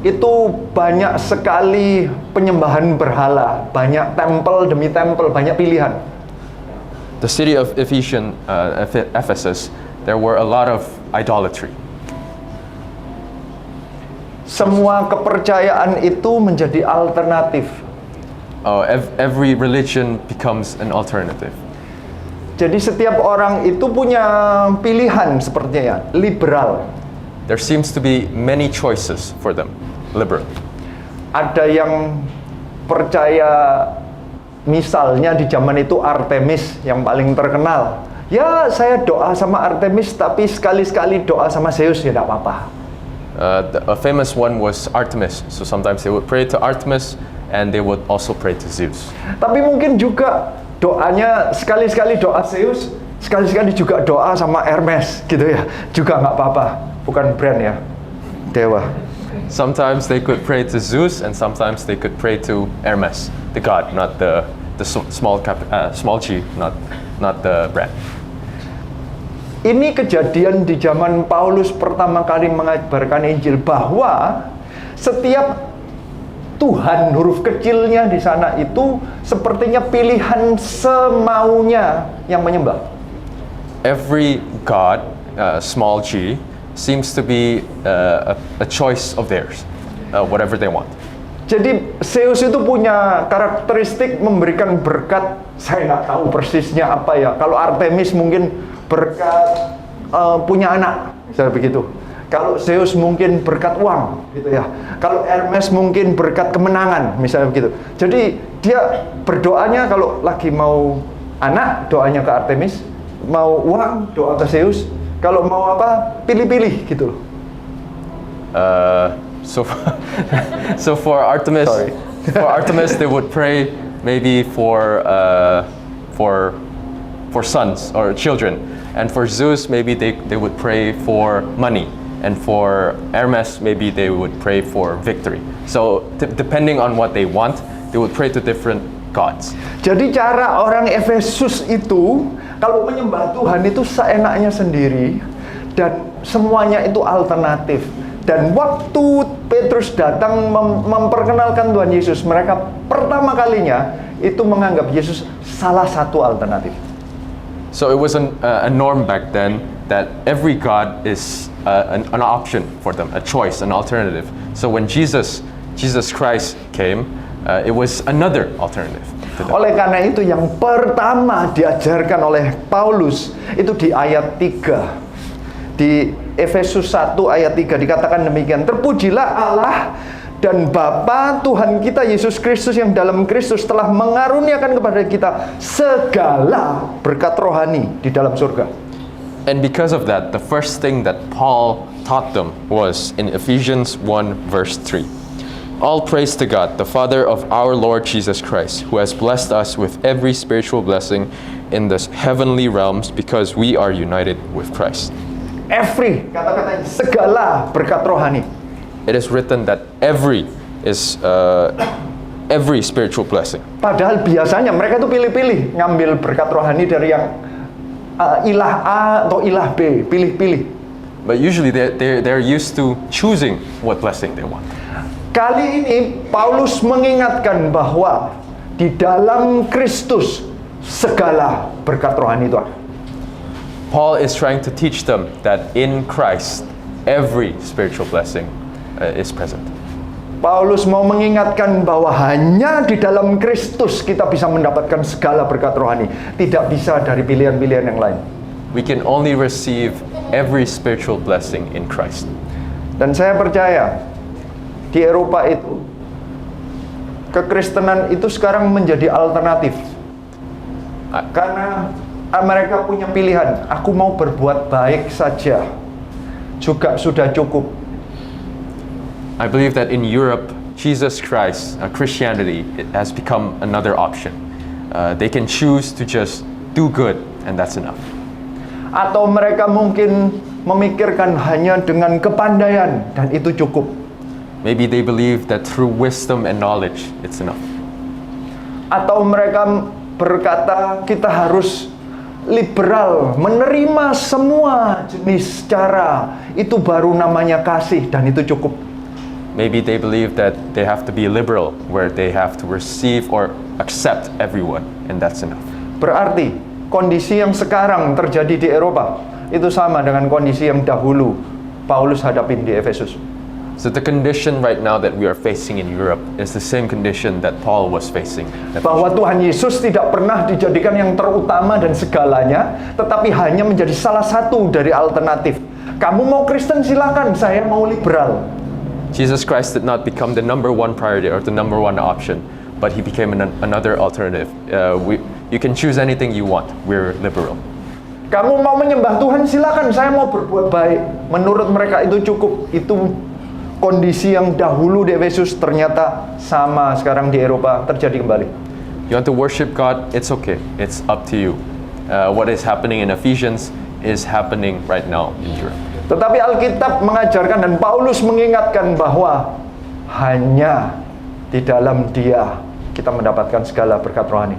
itu banyak sekali penyembahan berhala, banyak tempel demi tempel, banyak pilihan. The city of Ephesus, there were a lot of idolatry. Semua kepercayaan itu menjadi alternatif. Every religion becomes an alternative. Jadi setiap orang itu punya pilihan sepertinya, liberal. There seems to be many choices for them, liberal. Ada yang percaya, misalnya di zaman itu Artemis yang paling terkenal. Ya, saya doa sama Artemis, tapi sekali-sekali doa sama Zeus ya tidak apa-apa. A famous one was Artemis. So sometimes they would pray to Artemis and they would also pray to Zeus. Tapi mungkin juga doanya sekali-sekali doa Zeus, sekali-sekali juga doa sama Hermes gitu ya, juga nggak apa-apa, bukan brand ya, dewa. Sometimes they could pray to Zeus, and sometimes they could pray to Hermes, the god, not the small g, not the brand. Ini kejadian di zaman Paulus pertama kali mengabarkan Injil, bahwa setiap Tuhan huruf kecilnya di sana itu sepertinya pilihan semaunya yang menyembah. Every god, small g, seems to be a choice of theirs, whatever they want. Jadi Zeus itu punya karakteristik memberikan berkat, saya nggak tahu persisnya apa ya. Kalau Artemis mungkin berkat punya anak, misalnya begitu. Kalau Zeus mungkin berkat uang, gitu ya. Kalau Hermes mungkin berkat kemenangan, misalnya begitu. Jadi dia berdoanya kalau lagi mau anak, doanya ke Artemis, mau uang, doa ke Zeus. Kalau mau apa, pilih-pilih gitu. So for Artemis, Sorry. for Artemis, they would pray maybe for sons or children, and for Zeus maybe they would pray for money, and for Hermes maybe they would pray for victory. So depending on what they want, they would pray to different gods. Jadi cara orang Efesus itu kalau menyembah Tuhan itu seenaknya sendiri, dan semuanya itu alternatif. Dan waktu Petrus datang memperkenalkan Tuhan Yesus, mereka pertama kalinya itu menganggap Yesus salah satu alternatif. So it was a norm back then that every god is an option for them, a choice, an alternative. So when Jesus Christ came, it was another alternative to them. Oleh karena itu yang pertama diajarkan oleh Paulus itu di ayat 3. Di Efesus 1 ayat 3 dikatakan demikian, terpujilah Allah dan Bapa Tuhan kita Yesus Kristus yang dalam Kristus telah mengaruniakan kepada kita segala berkat rohani di dalam surga. And because of that, the first thing that Paul taught them was in Ephesians 1 verse 3. All praise to God, the Father of our Lord Jesus Christ, who has blessed us with every spiritual blessing in the heavenly realms because we are united with Christ. Every, kata-katanya segala berkat rohani. It is written that every spiritual blessing. Padahal biasanya mereka itu pilih-pilih ngambil berkat rohani dari yang ilah A atau ilah B, pilih-pilih. But usually they're used to choosing what blessing they want. Kali ini Paulus mengingatkan bahwa di dalam Kristus segala berkat rohani itu ada. Paul is trying to teach them that in Christ every spiritual blessing is present. Paulus mau mengingatkan bahwa hanya di dalam Kristus kita bisa mendapatkan segala berkat rohani, tidak bisa dari pilihan-pilihan yang lain. We can only receive every spiritual blessing in Christ. Dan saya percaya di Eropa itu kekristenan itu sekarang menjadi alternatif. Karena mereka punya pilihan, aku mau berbuat baik saja juga sudah cukup. I believe that in Europe, Jesus Christ, Christianity, it has become another option. They can choose to just do good, and that's enough. Atau mereka mungkin memikirkan hanya dengan kepandaian, dan itu cukup. Maybe they believe that through wisdom and knowledge, it's enough. Atau mereka berkata, kita harus liberal, menerima semua jenis cara, itu baru namanya kasih, dan itu cukup. Maybe they believe that they have to be liberal, where they have to receive or accept everyone, and that's enough. Berarti kondisi yang sekarang terjadi di Eropa itu sama dengan kondisi yang dahulu Paulus hadapin di Efesus. So the condition right now that we are facing in Europe is the same condition that Paul was facing. Bahwa Tuhan Yesus tidak pernah dijadikan yang terutama dan segalanya, tetapi hanya menjadi salah satu dari alternatif. Kamu mau Kristen silakan, saya mau liberal. Jesus Christ did not become the number one priority or the number one option, but he became another alternative. You can choose anything you want. We're liberal. Kamu mau menyembah Tuhan silakan, saya mau berbuat baik. Menurut mereka itu cukup. Itu kondisi yang dahulu di Efesus ternyata sama sekarang di Eropa terjadi kembali. You want to worship God? It's okay. It's up to you. What is happening in Ephesians is happening right now in Europe. Tetapi Alkitab mengajarkan dan Paulus mengingatkan bahwa hanya di dalam Dia kita mendapatkan segala berkat rohani.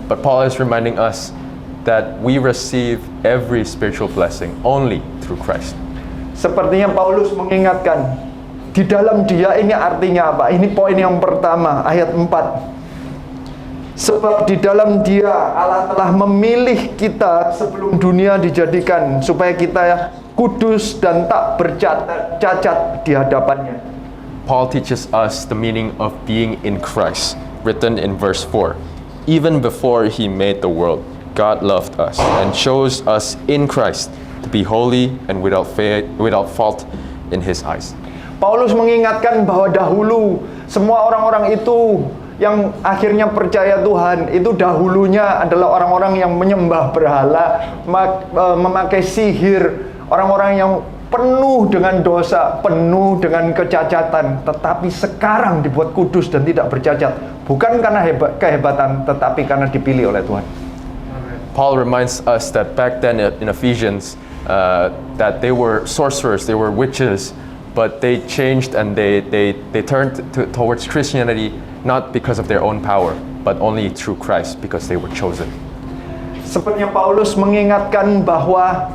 But Paul is reminding us that we receive every spiritual blessing only through Christ. Sepertinya Paulus mengingatkan, di dalam Dia ini artinya apa? Ini poin yang pertama, ayat 4. Sebab di dalam Dia Allah telah memilih kita sebelum dunia dijadikan supaya kita kudus dan tak bercacat di hadapannya. Paul teaches us the meaning of being in Christ, written in verse 4. Even before he made the world, God loved us and chose us in Christ to be holy and without fault in his eyes. Paulus mengingatkan bahwa dahulu semua orang-orang itu yang akhirnya percaya Tuhan itu dahulunya adalah orang-orang yang menyembah berhala, memakai sihir, orang-orang yang penuh dengan dosa, penuh dengan kecacatan, tetapi sekarang dibuat kudus dan tidak bercacat, bukan karena kehebatan, tetapi karena dipilih oleh Tuhan. Paul reminds us that back then in Ephesians, that they were sorcerers, they were witches, but they changed and they turned towards Christianity not because of their own power, but only through Christ because they were chosen. Sepertinya Paulus mengingatkan bahwa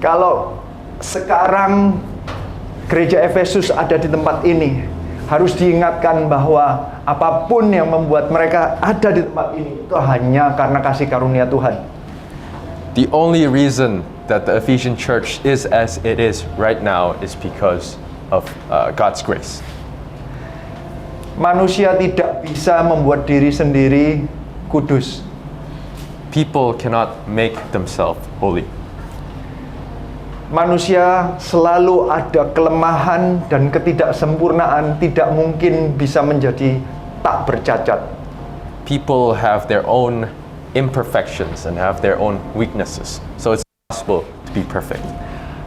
kalau sekarang gereja Efesus ada di tempat ini, harus diingatkan bahwa apapun yang membuat mereka ada di tempat ini itu hanya karena kasih karunia Tuhan. The only reason that the Ephesian church is as it is right now is because of God's grace. Manusia tidak bisa membuat diri sendiri kudus. People cannot make themselves holy. Manusia selalu ada kelemahan dan ketidaksempurnaan, tidak mungkin bisa menjadi tak bercacat. People have their own imperfections and have their own weaknesses. So it's impossible to be perfect.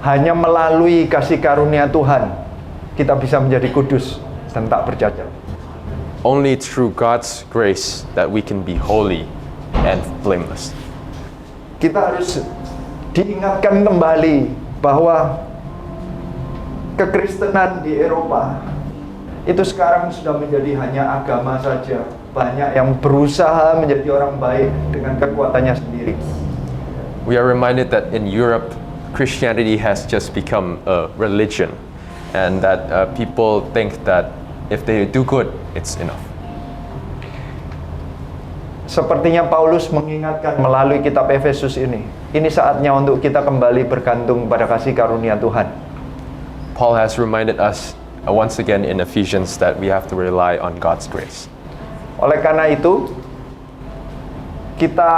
Hanya melalui kasih karunia Tuhan kita bisa menjadi kudus dan tak bercacat. Only through God's grace that we can be holy and blameless. Kita harus diingatkan kembali bahwa kekristenan di Eropa itu sekarang sudah menjadi hanya agama saja. Banyak yang berusaha menjadi orang baik dengan kekuatannya sendiri. We are reminded that in Europe, Christianity has just become a religion, and that people think that if they do good, it's enough. Sepertinya Paulus mengingatkan melalui kitab Efesus ini saatnya untuk kita kembali bergantung pada kasih karunia Tuhan. Paul has reminded us once again in Ephesians that we have to rely on God's grace. Oleh karena itu, kita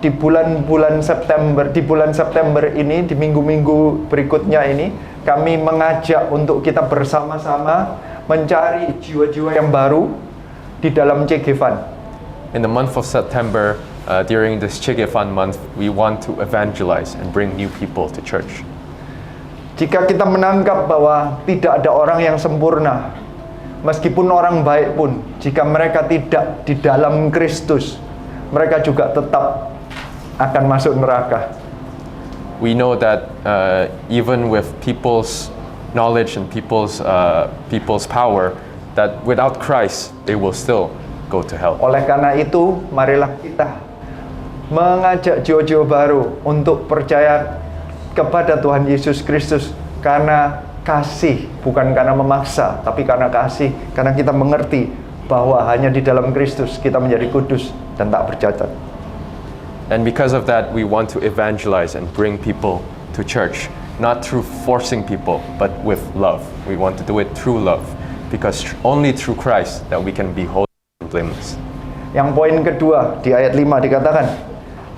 di bulan September ini, di minggu-minggu berikutnya ini, kami mengajak untuk kita bersama-sama mencari jiwa-jiwa yang baru di dalam Cegefan. In the month of September, during this Cegefan month, we want to evangelize and bring new people to church. Jika kita menangkap bahwa tidak ada orang yang sempurna, meskipun orang baik pun, jika mereka tidak di dalam Kristus, mereka juga tetap akan masuk neraka. We know that even with people's knowledge and people's power, that without Christ they will still go to hell. Oleh karena itu, marilah kita mengajak jiwa-jiwa baru untuk percaya kepada Tuhan Yesus Kristus karena kasih, bukan karena memaksa, tapi karena kasih, karena kita mengerti bahwa hanya di dalam Kristus kita menjadi kudus dan tak bercacat. And because of that, we want to evangelize and bring people to church, not through forcing people, but with love. We want to do it through love, because only through Christ that we can be holy and blameless. Yang poin kedua di ayat 5 dikatakan,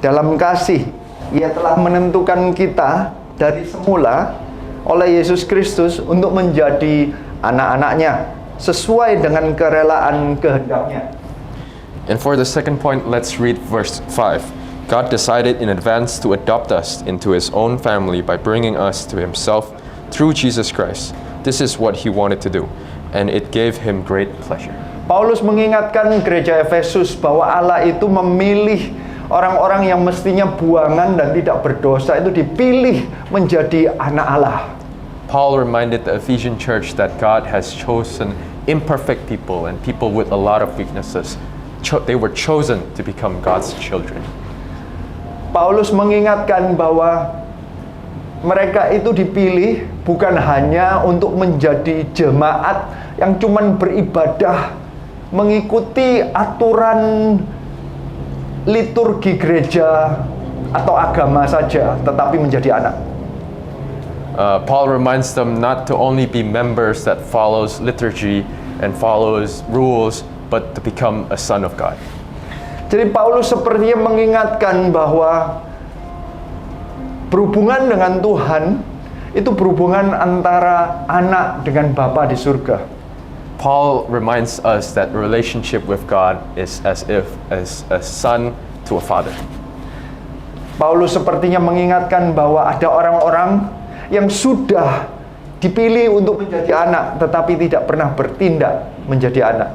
dalam kasih Ia telah menentukan kita dari semula oleh Yesus Kristus untuk menjadi anak-anaknya sesuai dengan kerelaan kehendak-Nya. And for the second point, let's read verse 5. God decided in advance to adopt us into His own family by bringing us to Himself through Jesus Christ. This is what He wanted to do, and it gave Him great pleasure. Paulus mengingatkan gereja Efesus bahwa Allah itu memilih orang-orang yang mestinya buangan dan tidak berdosa itu dipilih menjadi anak Allah. Paul reminded the Ephesian church that God has chosen imperfect people and people with a lot of weaknesses. They were chosen to become God's children. Paulus mengingatkan bahwa mereka itu dipilih bukan hanya untuk menjadi jemaat yang cuman beribadah mengikuti aturan liturgi gereja atau agama saja, tetapi menjadi anak. Paul reminds them not to only be members that follows liturgy and follows rules, but to become a son of God. Jadi Paulus sepertinya mengingatkan bahwa berhubungan dengan Tuhan itu berhubungan antara anak dengan Bapa di surga. Paul reminds us that the relationship with God is as a son to a father. Paulus sepertinya mengingatkan bahwa ada orang-orang yang sudah dipilih untuk menjadi anak tetapi tidak pernah bertindak menjadi anak.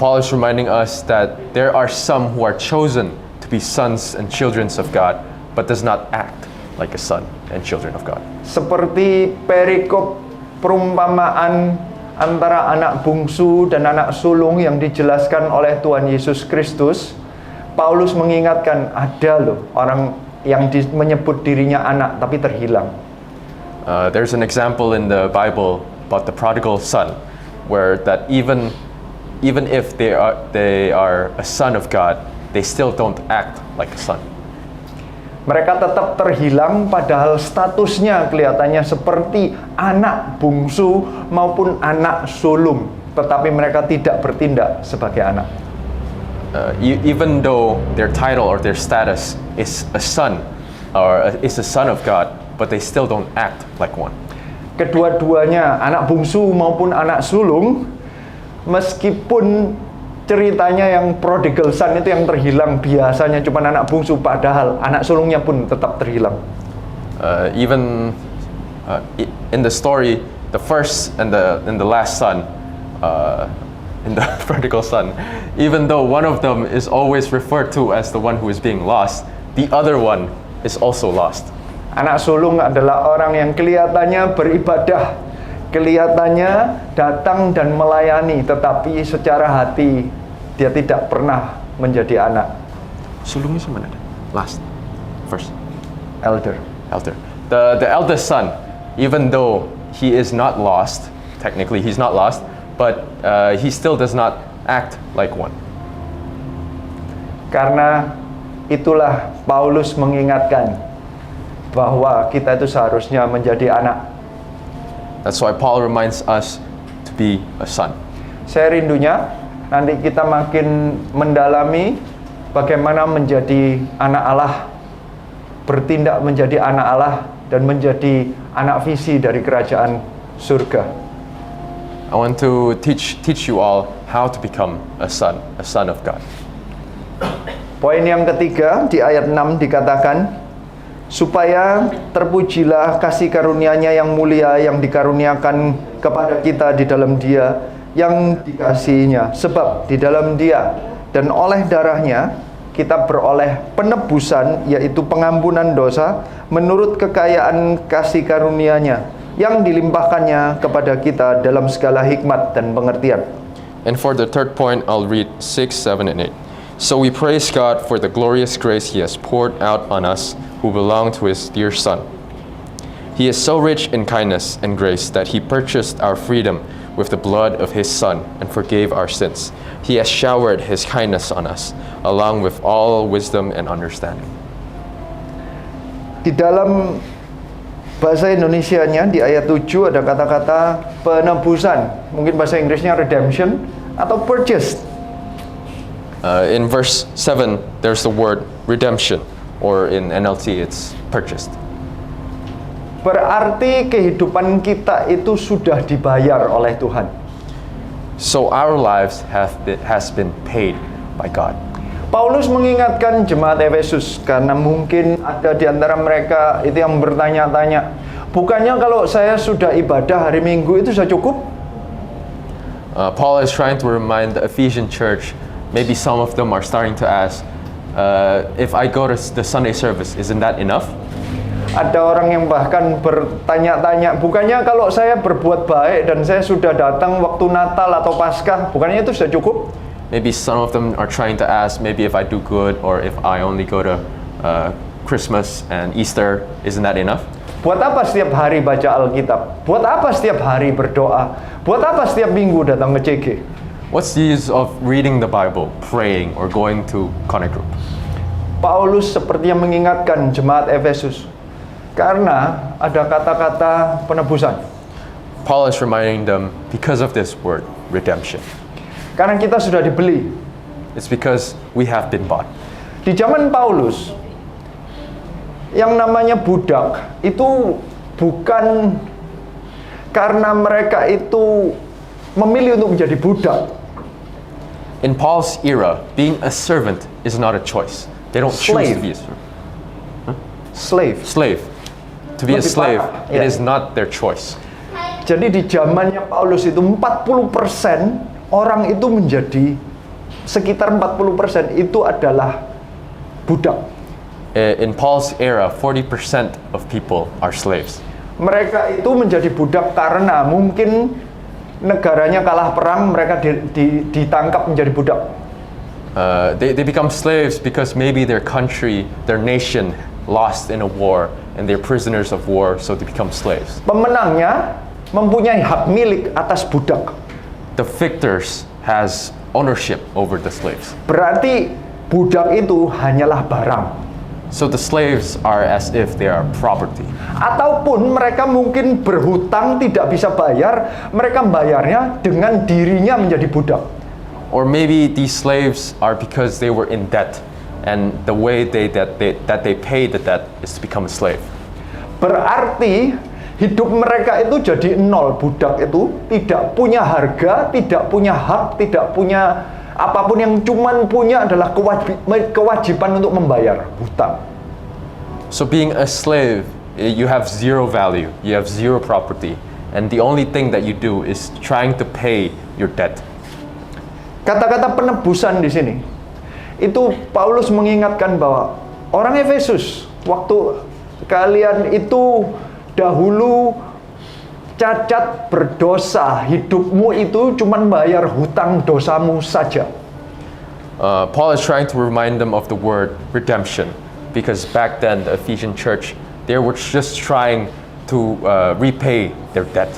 Paul is reminding us that there are some who are chosen to be sons and children of God, but does not act like a son and children of God. Seperti perikop perumpamaan antara anak bungsu dan anak sulung yang dijelaskan oleh Tuhan Yesus Kristus, Paulus mengingatkan ada loh orang yang menyebut dirinya anak tapi terhilang. There's an example in the Bible about the prodigal son, where that even if they are a son of God, they still don't act like a son. Mereka tetap terhilang padahal statusnya kelihatannya seperti anak bungsu maupun anak sulung, tetapi mereka tidak bertindak sebagai anak. Even though their title or their status is a son or is a son of God, but they still don't act like one. Kedua-duanya, anak bungsu maupun anak sulung, meskipun ceritanya yang prodigal son itu yang terhilang biasanya cuma anak bungsu, padahal anak sulungnya pun tetap terhilang. In the story, the first and the last son, in the prodigal son, even though one of them is always referred to as the one who is being lost, the other one is also lost. Anak sulung adalah orang yang kelihatannya beribadah, kelihatannya datang dan melayani, tetapi secara hati dia tidak pernah menjadi anak. Sulungnya mana? Last, first. Elder. The eldest son, even though he is not lost, technically he's not lost, but he still does not act like one. Karena itulah Paulus mengingatkan bahwa kita itu seharusnya menjadi anak. That's why Paul reminds us to be a son. Saya rindunya nanti kita makin mendalami bagaimana menjadi anak Allah, bertindak menjadi anak Allah, dan menjadi anak visi dari kerajaan surga. I want to teach you all how to become a son of God. Poin yang ketiga di ayat 6 dikatakan, supaya terpujilah kasih karunia-Nya yang mulia yang dikaruniakan kepada kita di dalam Dia yang dikasihinya, sebab di dalam Dia dan oleh darahnya kita beroleh penebusan, yaitu pengampunan dosa menurut kekayaan kasih karunia-Nya yang dilimpahkannya kepada kita dalam segala hikmat dan pengertian. And for the third point, I'll read 6, 7, and 8. So we praise God for the glorious grace He has poured out on us who belong to His dear Son. He is so rich in kindness and grace that He purchased our freedom with the blood of His Son and forgave our sins. He has showered His kindness on us, along with all wisdom and understanding. Di dalam bahasa Indonesianya di ayat 7 ada kata-kata penebusan. Mungkin bahasa Inggrisnya redemption atau purchased. In verse 7, there's the word redemption, or in NLT, it's purchased. Berarti kehidupan kita itu sudah dibayar oleh Tuhan. So our lives has been paid by God. Paulus mengingatkan jemaat Efesus karena mungkin ada di antara mereka itu yang bertanya-tanya, bukannya kalau saya sudah ibadah hari Minggu itu sudah cukup? Paul is trying to remind the Ephesian church, maybe some of them are starting to ask, if I go to the Sunday service, isn't that enough? Ada orang yang bahkan bertanya-tanya, bukannya kalau saya berbuat baik dan saya sudah datang waktu Natal atau Paskah, bukannya itu sudah cukup? Maybe some of them are trying to ask, maybe if I do good or if I only go to Christmas and Easter, isn't that enough? Buat apa setiap hari baca Alkitab? Buat apa setiap hari berdoa? Buat apa setiap minggu datang ke CG? What's the use of reading the Bible, praying, or going to connect group? Paulus sepertinya mengingatkan jemaat Efesus karena ada kata-kata penebusan. Paul is reminding them because of this word, redemption. Karena kita sudah dibeli. It's because we have been bought. Di zaman Paulus, yang namanya budak itu bukan karena mereka itu memilih untuk menjadi budak. In Paul's era, being a servant is not a choice. They don't choose to be a servant. Slave. To be a Lebih slave, parah, it ya. is not their choice. Jadi di zamannya Paulus itu 40% orang itu menjadi, sekitar 40% itu adalah budak. In Paul's era, 40% of people are slaves. Mereka itu menjadi budak karena mungkin negaranya kalah perang, mereka ditangkap menjadi budak. They become slaves because maybe their country, their nation lost in a war and they're prisoners of war, so they become slaves. Pemenangnya mempunyai hak milik atas budak. The victors has ownership over the slaves. Berarti budak itu hanyalah barang. So the slaves are as if they are property. Ataupun mereka mungkin berhutang tidak bisa bayar, mereka bayarnya dengan dirinya menjadi budak. Or maybe these slaves are because they were in debt, and the way that they pay the debt is to become a slave. Berarti hidup mereka itu jadi nol. Budak itu tidak punya harga, tidak punya hak, tidak punya apapun, yang cuman punya adalah kewajiban untuk membayar hutang. So being a slave, you have zero value, you have zero property, and the only thing that you do is trying to pay your debt. Kata-kata penebusan di sini itu Paulus mengingatkan bahwa orang Efesus, waktu kalian itu dahulu cacat berdosa, hidupmu itu cuman bayar hutang dosamu saja. Paul is trying to remind them of the word redemption, because back then the Ephesian church, they were just trying to repay their debt.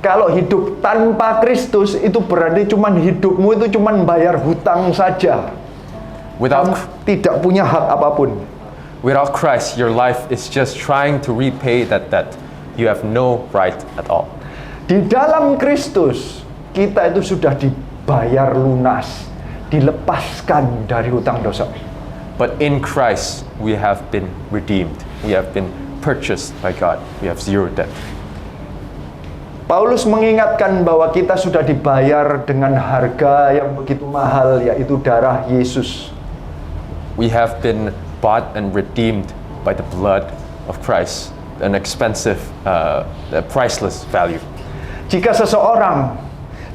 Kalau hidup tanpa Kristus itu berarti cuman hidupmu itu cuman bayar hutang saja. Kamu tidak punya hak apapun. Without Christ, your life is just trying to repay that debt. You have no right at all. Di dalam Kristus, kita itu sudah dibayar lunas, dilepaskan dari hutang dosa. But in Christ, we have been redeemed. We have been purchased by God. We have zero debt. Paulus mengingatkan bahwa kita sudah dibayar dengan harga yang begitu mahal, yaitu darah Yesus. We have been bought and redeemed by the blood of Christ, an expensive, priceless value. Jika seseorang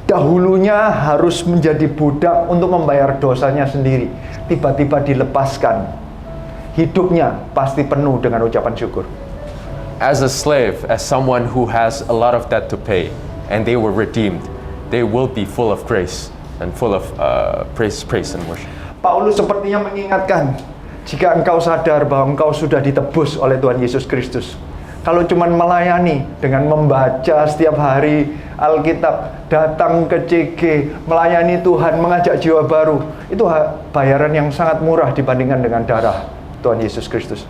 dahulunya harus menjadi budak untuk membayar dosanya sendiri, tiba-tiba dilepaskan, hidupnya pasti penuh dengan ucapan syukur. As a slave, as someone who has a lot of debt to pay, and they were redeemed, they will be full of grace and full of praise and worship. Paulus sepertinya mengingatkan, jika engkau sadar bahwa engkau sudah ditebus oleh Tuhan Yesus Kristus, kalau cuman melayani dengan membaca setiap hari Alkitab, datang ke CG, melayani Tuhan, mengajak jiwa baru, itu bayaran yang sangat murah dibandingkan dengan darah Tuhan Yesus Kristus.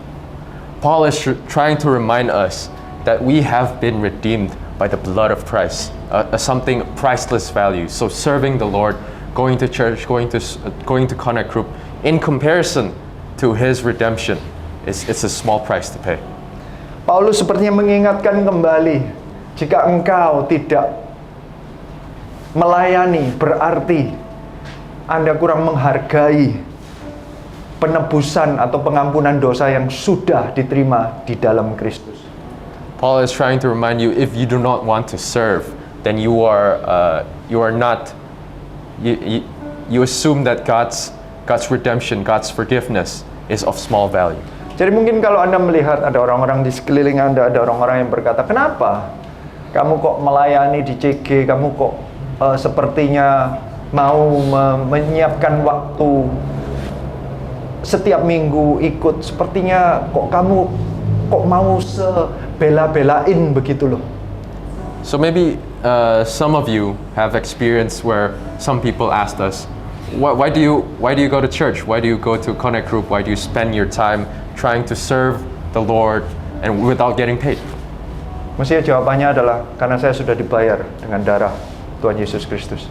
Paul is trying to remind us that we have been redeemed by the blood of Christ, something priceless value. So serving the Lord, going to church, going to Connect Group, in comparison to His redemption, it's a small price to pay. Paulus sepertinya mengingatkan kembali, jika engkau tidak melayani, berarti Anda kurang menghargai penebusan atau pengampunan dosa yang sudah diterima di dalam Kristus. Paul is trying to remind you, if you do not want to serve then you are not. You assume that God's redemption, God's forgiveness is of small value. Jadi mungkin kalau Anda melihat ada orang-orang di sekeliling Anda, ada orang-orang yang berkata, kenapa kamu kok melayani di CG, kamu kok sepertinya mau menyiapkan waktu setiap minggu ikut, sepertinya kok kamu mau sebela-belain begitu loh. So maybe some of you have experienced where some people asked us, why do you go to church? Why do you go to Connect Group? Why do you spend your time trying to serve the Lord and without getting paid? Mestinya jawabannya adalah karena saya sudah dibayar dengan darah Tuhan Yesus Kristus.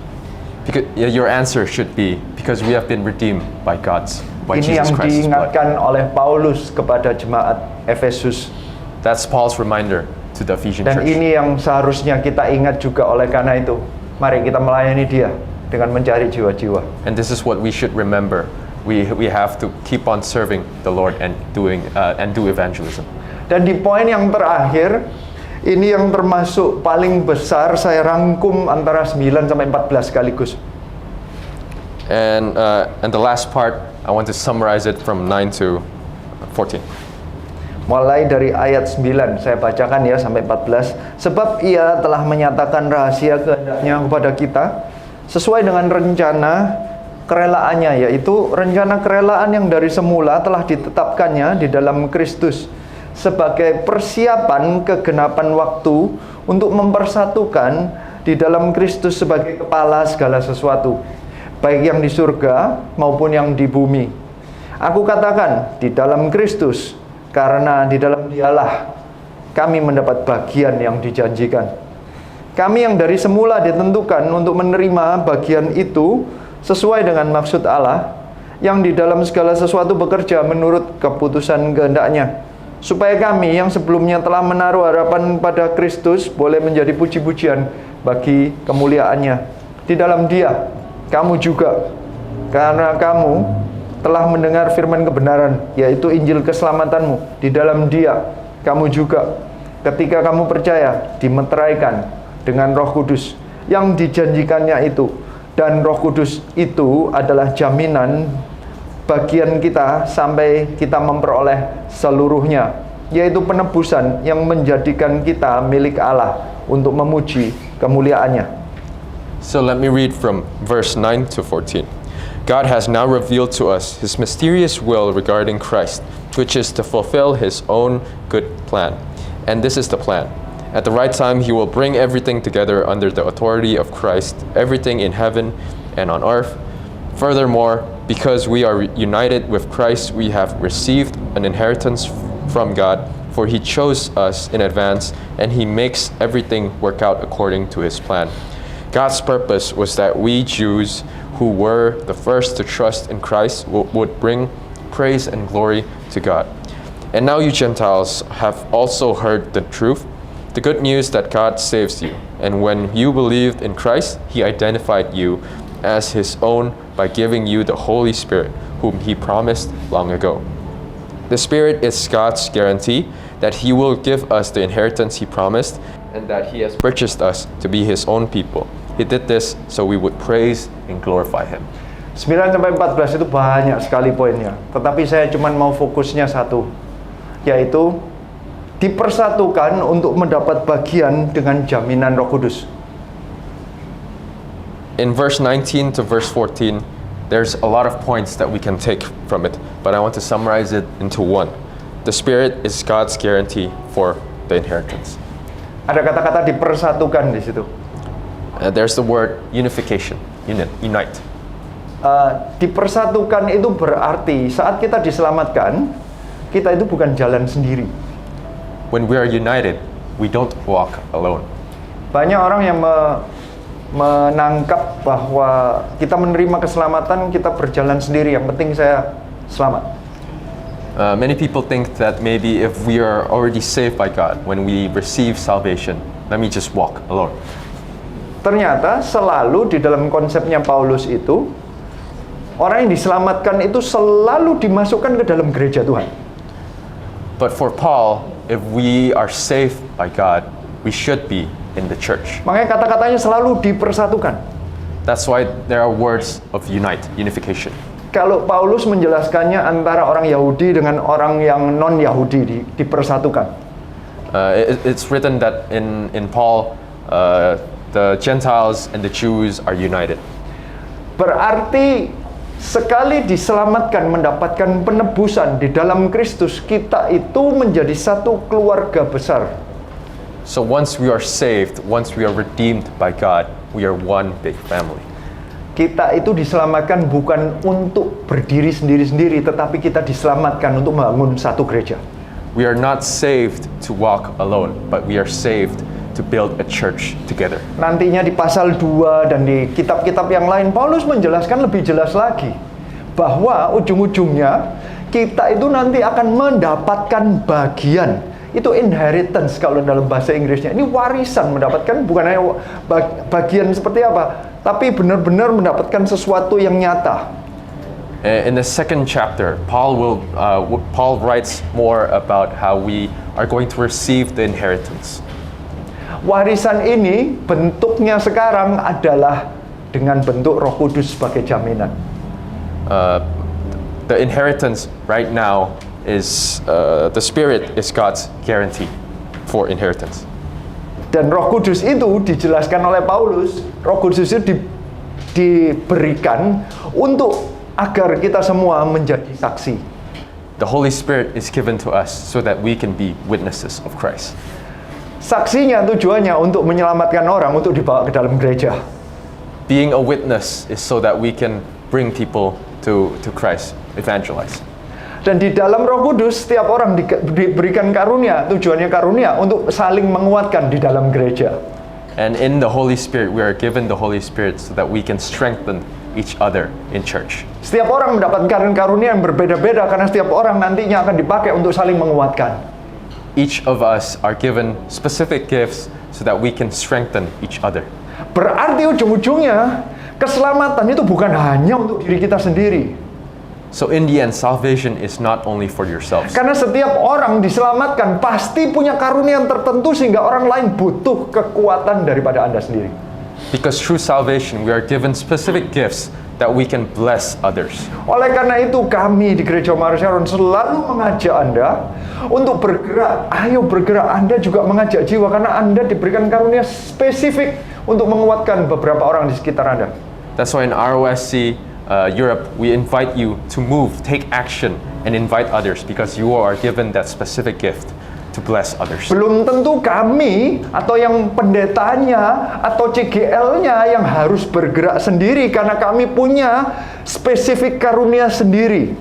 Because your answer should be because we have been redeemed by Ini Jesus yang Christ's blood. diingatkan oleh Paulus kepada jemaat Efesus. That's Paul's reminder to the Ephesian Dan church. ini yang seharusnya kita ingat juga. Oleh karena itu, mari kita melayani Dia dengan mencari jiwa-jiwa. And this is what we should remember. We have to keep on serving the Lord and do evangelism. Dan di poin yang terakhir, ini yang termasuk paling besar, saya rangkum antara 9 sampai 14 sekaligus. And the last part, I want to summarize it from 9 to 14. Mulai dari ayat 9, saya bacakan ya sampai 14. Sebab Ia telah menyatakan rahasia kehendaknya kepada kita sesuai dengan rencana kerelaannya, yaitu rencana kerelaan yang dari semula telah ditetapkannya di dalam Kristus sebagai persiapan kegenapan waktu untuk mempersatukan di dalam Kristus sebagai kepala segala sesuatu, baik yang di surga maupun yang di bumi. Aku katakan di dalam Kristus, karena di dalam Dialah kami mendapat bagian yang dijanjikan. Kami yang dari semula ditentukan untuk menerima bagian itu sesuai dengan maksud Allah, yang di dalam segala sesuatu bekerja menurut keputusan kehendak-Nya, supaya kami yang sebelumnya telah menaruh harapan pada Kristus boleh menjadi puji-pujian bagi kemuliaan-Nya. Di dalam Dia, kamu juga, karena kamu telah mendengar firman kebenaran, yaitu Injil keselamatanmu. Di dalam Dia, kamu juga, ketika kamu percaya, dimeteraikan dengan Roh Kudus yang dijanjikannya itu. Dan Roh Kudus itu adalah jaminan bagian kita sampai kita memperoleh seluruhnya, yaitu penebusan yang menjadikan kita milik Allah untuk memuji kemuliaan-Nya. So let me read from verse 9 to 14. God has now revealed to us His mysterious will regarding Christ, which is to fulfill His own good plan. And this is the plan. At the right time, He will bring everything together under the authority of Christ, everything in heaven and on earth. Furthermore, because we are united with Christ, we have received an inheritance from God, for He chose us in advance, and He makes everything work out according to His plan. God's purpose was that we Jews, who were the first to trust in Christ, would bring praise and glory to God. And now you Gentiles have also heard the truth, the good news that God saves you. And when you believed in Christ, He identified you as His own by giving you the Holy Spirit, whom He promised long ago. The Spirit is God's guarantee that He will give us the inheritance He promised, and that He has purchased us to be His own people. He did this so we would praise and glorify Him. 9 sampai 14 itu banyak sekali poinnya, tetapi saya cuma mau fokusnya satu, yaitu dipersatukan untuk mendapat bagian dengan jaminan Roh Kudus. In verse 19 to verse 14, there's a lot of points that we can take from it, but I want to summarize it into one. The Spirit is God's guarantee for the inheritance. Ada kata-kata dipersatukan di situ. There's the word unification, unite. Dipersatukan itu berarti saat kita diselamatkan, kita itu bukan jalan sendiri. When we are united, we don't walk alone. Banyak orang yang menangkap bahwa kita menerima keselamatan, kita berjalan sendiri, yang penting saya selamat. Many people think that maybe if we are already saved by God, when we receive salvation, let me just walk alone. Ternyata selalu di dalam konsepnya Paulus itu, orang yang diselamatkan itu selalu dimasukkan ke dalam gereja Tuhan. But for Paul, if we are saved by God, we should be in the church. Makanya kata-katanya selalu dipersatukan. That's why there are words of unification. Kalau Paulus menjelaskannya antara orang Yahudi dengan orang yang non-Yahudi dipersatukan. It's written that in Paul, the Gentiles and the Jews are united. Berarti sekali diselamatkan, mendapatkan penebusan di dalam Kristus, kita itu menjadi satu keluarga besar. So once we are saved, once we are redeemed by God, we are one big family. Kita itu diselamatkan bukan untuk berdiri sendiri-sendiri, tetapi kita diselamatkan untuk membangun satu gereja. We are not saved to walk alone, but we are saved to build a church together. Nantinya di pasal 2 dan di kitab-kitab yang lain, Paulus menjelaskan lebih jelas lagi bahwa ujung-ujungnya kita itu nanti akan mendapatkan bagian. Itu inheritance kalau dalam bahasa Inggrisnya. Ini warisan, mendapatkan bukan hanya bagian seperti apa, tapi benar-benar mendapatkan sesuatu yang nyata. In the second chapter, Paul writes more about how we are going to receive the inheritance. Warisan ini bentuknya sekarang adalah dengan bentuk Roh Kudus sebagai jaminan. The inheritance right now is the Spirit is God's guarantee for inheritance. Dan Roh Kudus itu dijelaskan oleh Paulus, Roh Kudus itu diberikan untuk agar kita semua menjadi saksi. The Holy Spirit is given to us so that we can be witnesses of Christ. Saksinya tujuannya untuk menyelamatkan orang, untuk dibawa ke dalam gereja. Being a witness is so that we can bring people to Christ, evangelize. Dan di dalam Roh Kudus, setiap orang diberikan karunia, tujuannya karunia untuk saling menguatkan di dalam gereja. And in the Holy Spirit, we are given the Holy Spirit so that we can strengthen each other in church. Setiap orang mendapatkan karunia yang berbeda-beda karena setiap orang nantinya akan dipakai untuk saling menguatkan. Each of us are given specific gifts so that we can strengthen each other. Berarti ujung-ujungnya keselamatan itu bukan hanya untuk diri kita sendiri. So in the end, salvation is not only for yourselves. Karena setiap orang diselamatkan pasti punya karunia yang tertentu sehingga orang lain butuh kekuatan daripada Anda sendiri. Because through salvation, we are given specific gifts that we can bless others. Oleh karena itu kami di Gereja Mara Sharon selalu mengajak Anda untuk bergerak. Ayo bergerak, Anda juga mengajak jiwa karena Anda diberikan karunia spesifik untuk menguatkan beberapa orang di sekitar Anda. That's why in ROSC Europe, we invite you to move, take action, and invite others because you are given that specific gift to bless others. Belum tentu kami atau yang pendetanya atau CGL-nya yang harus bergerak sendiri karena kami punya spesifik karunia sendiri.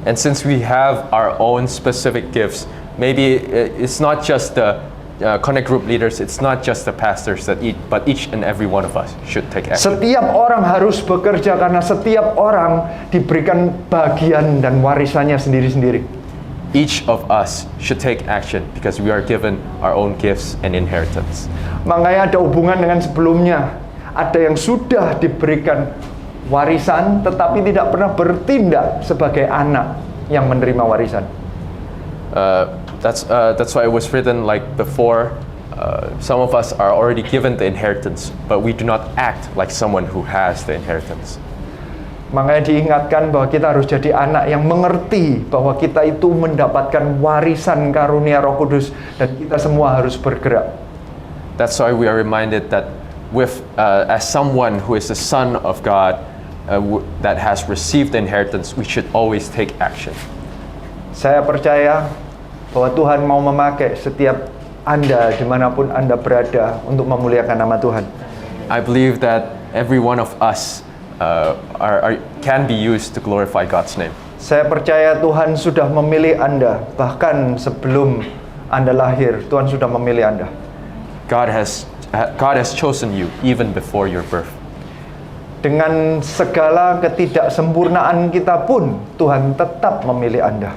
And since we have our own specific gifts, maybe it's not just the Connect Group leaders, it's not just the pastors that eat, but each and every one of us should take action. Setiap orang harus bekerja karena setiap orang diberikan bagian dan warisannya sendiri-sendiri. Each of us should take action because we are given our own gifts and inheritance. Makanya ada hubungan dengan sebelumnya. Ada yang sudah diberikan warisan tetapi tidak pernah bertindak sebagai anak yang menerima warisan. That's why it was written like before. Some of us are already given the inheritance, but we do not act like someone who has the inheritance. Makanya diingatkan bahwa kita harus jadi anak yang mengerti bahwa kita itu mendapatkan warisan karunia Roh Kudus dan kita semua harus bergerak. That's why we are reminded that as someone who is the son of God that has received the inheritance, we should always take action. Saya percaya bahwa Tuhan mau memakai setiap Anda dimanapun Anda berada untuk memuliakan nama Tuhan. I believe that every one of us can be used to glorify God's name. Saya percaya Tuhan sudah memilih Anda, bahkan sebelum Anda lahir, Tuhan sudah memilih Anda. God has chosen you even before your birth. Dengan segala ketidaksempurnaan kita pun, Tuhan tetap memilih Anda.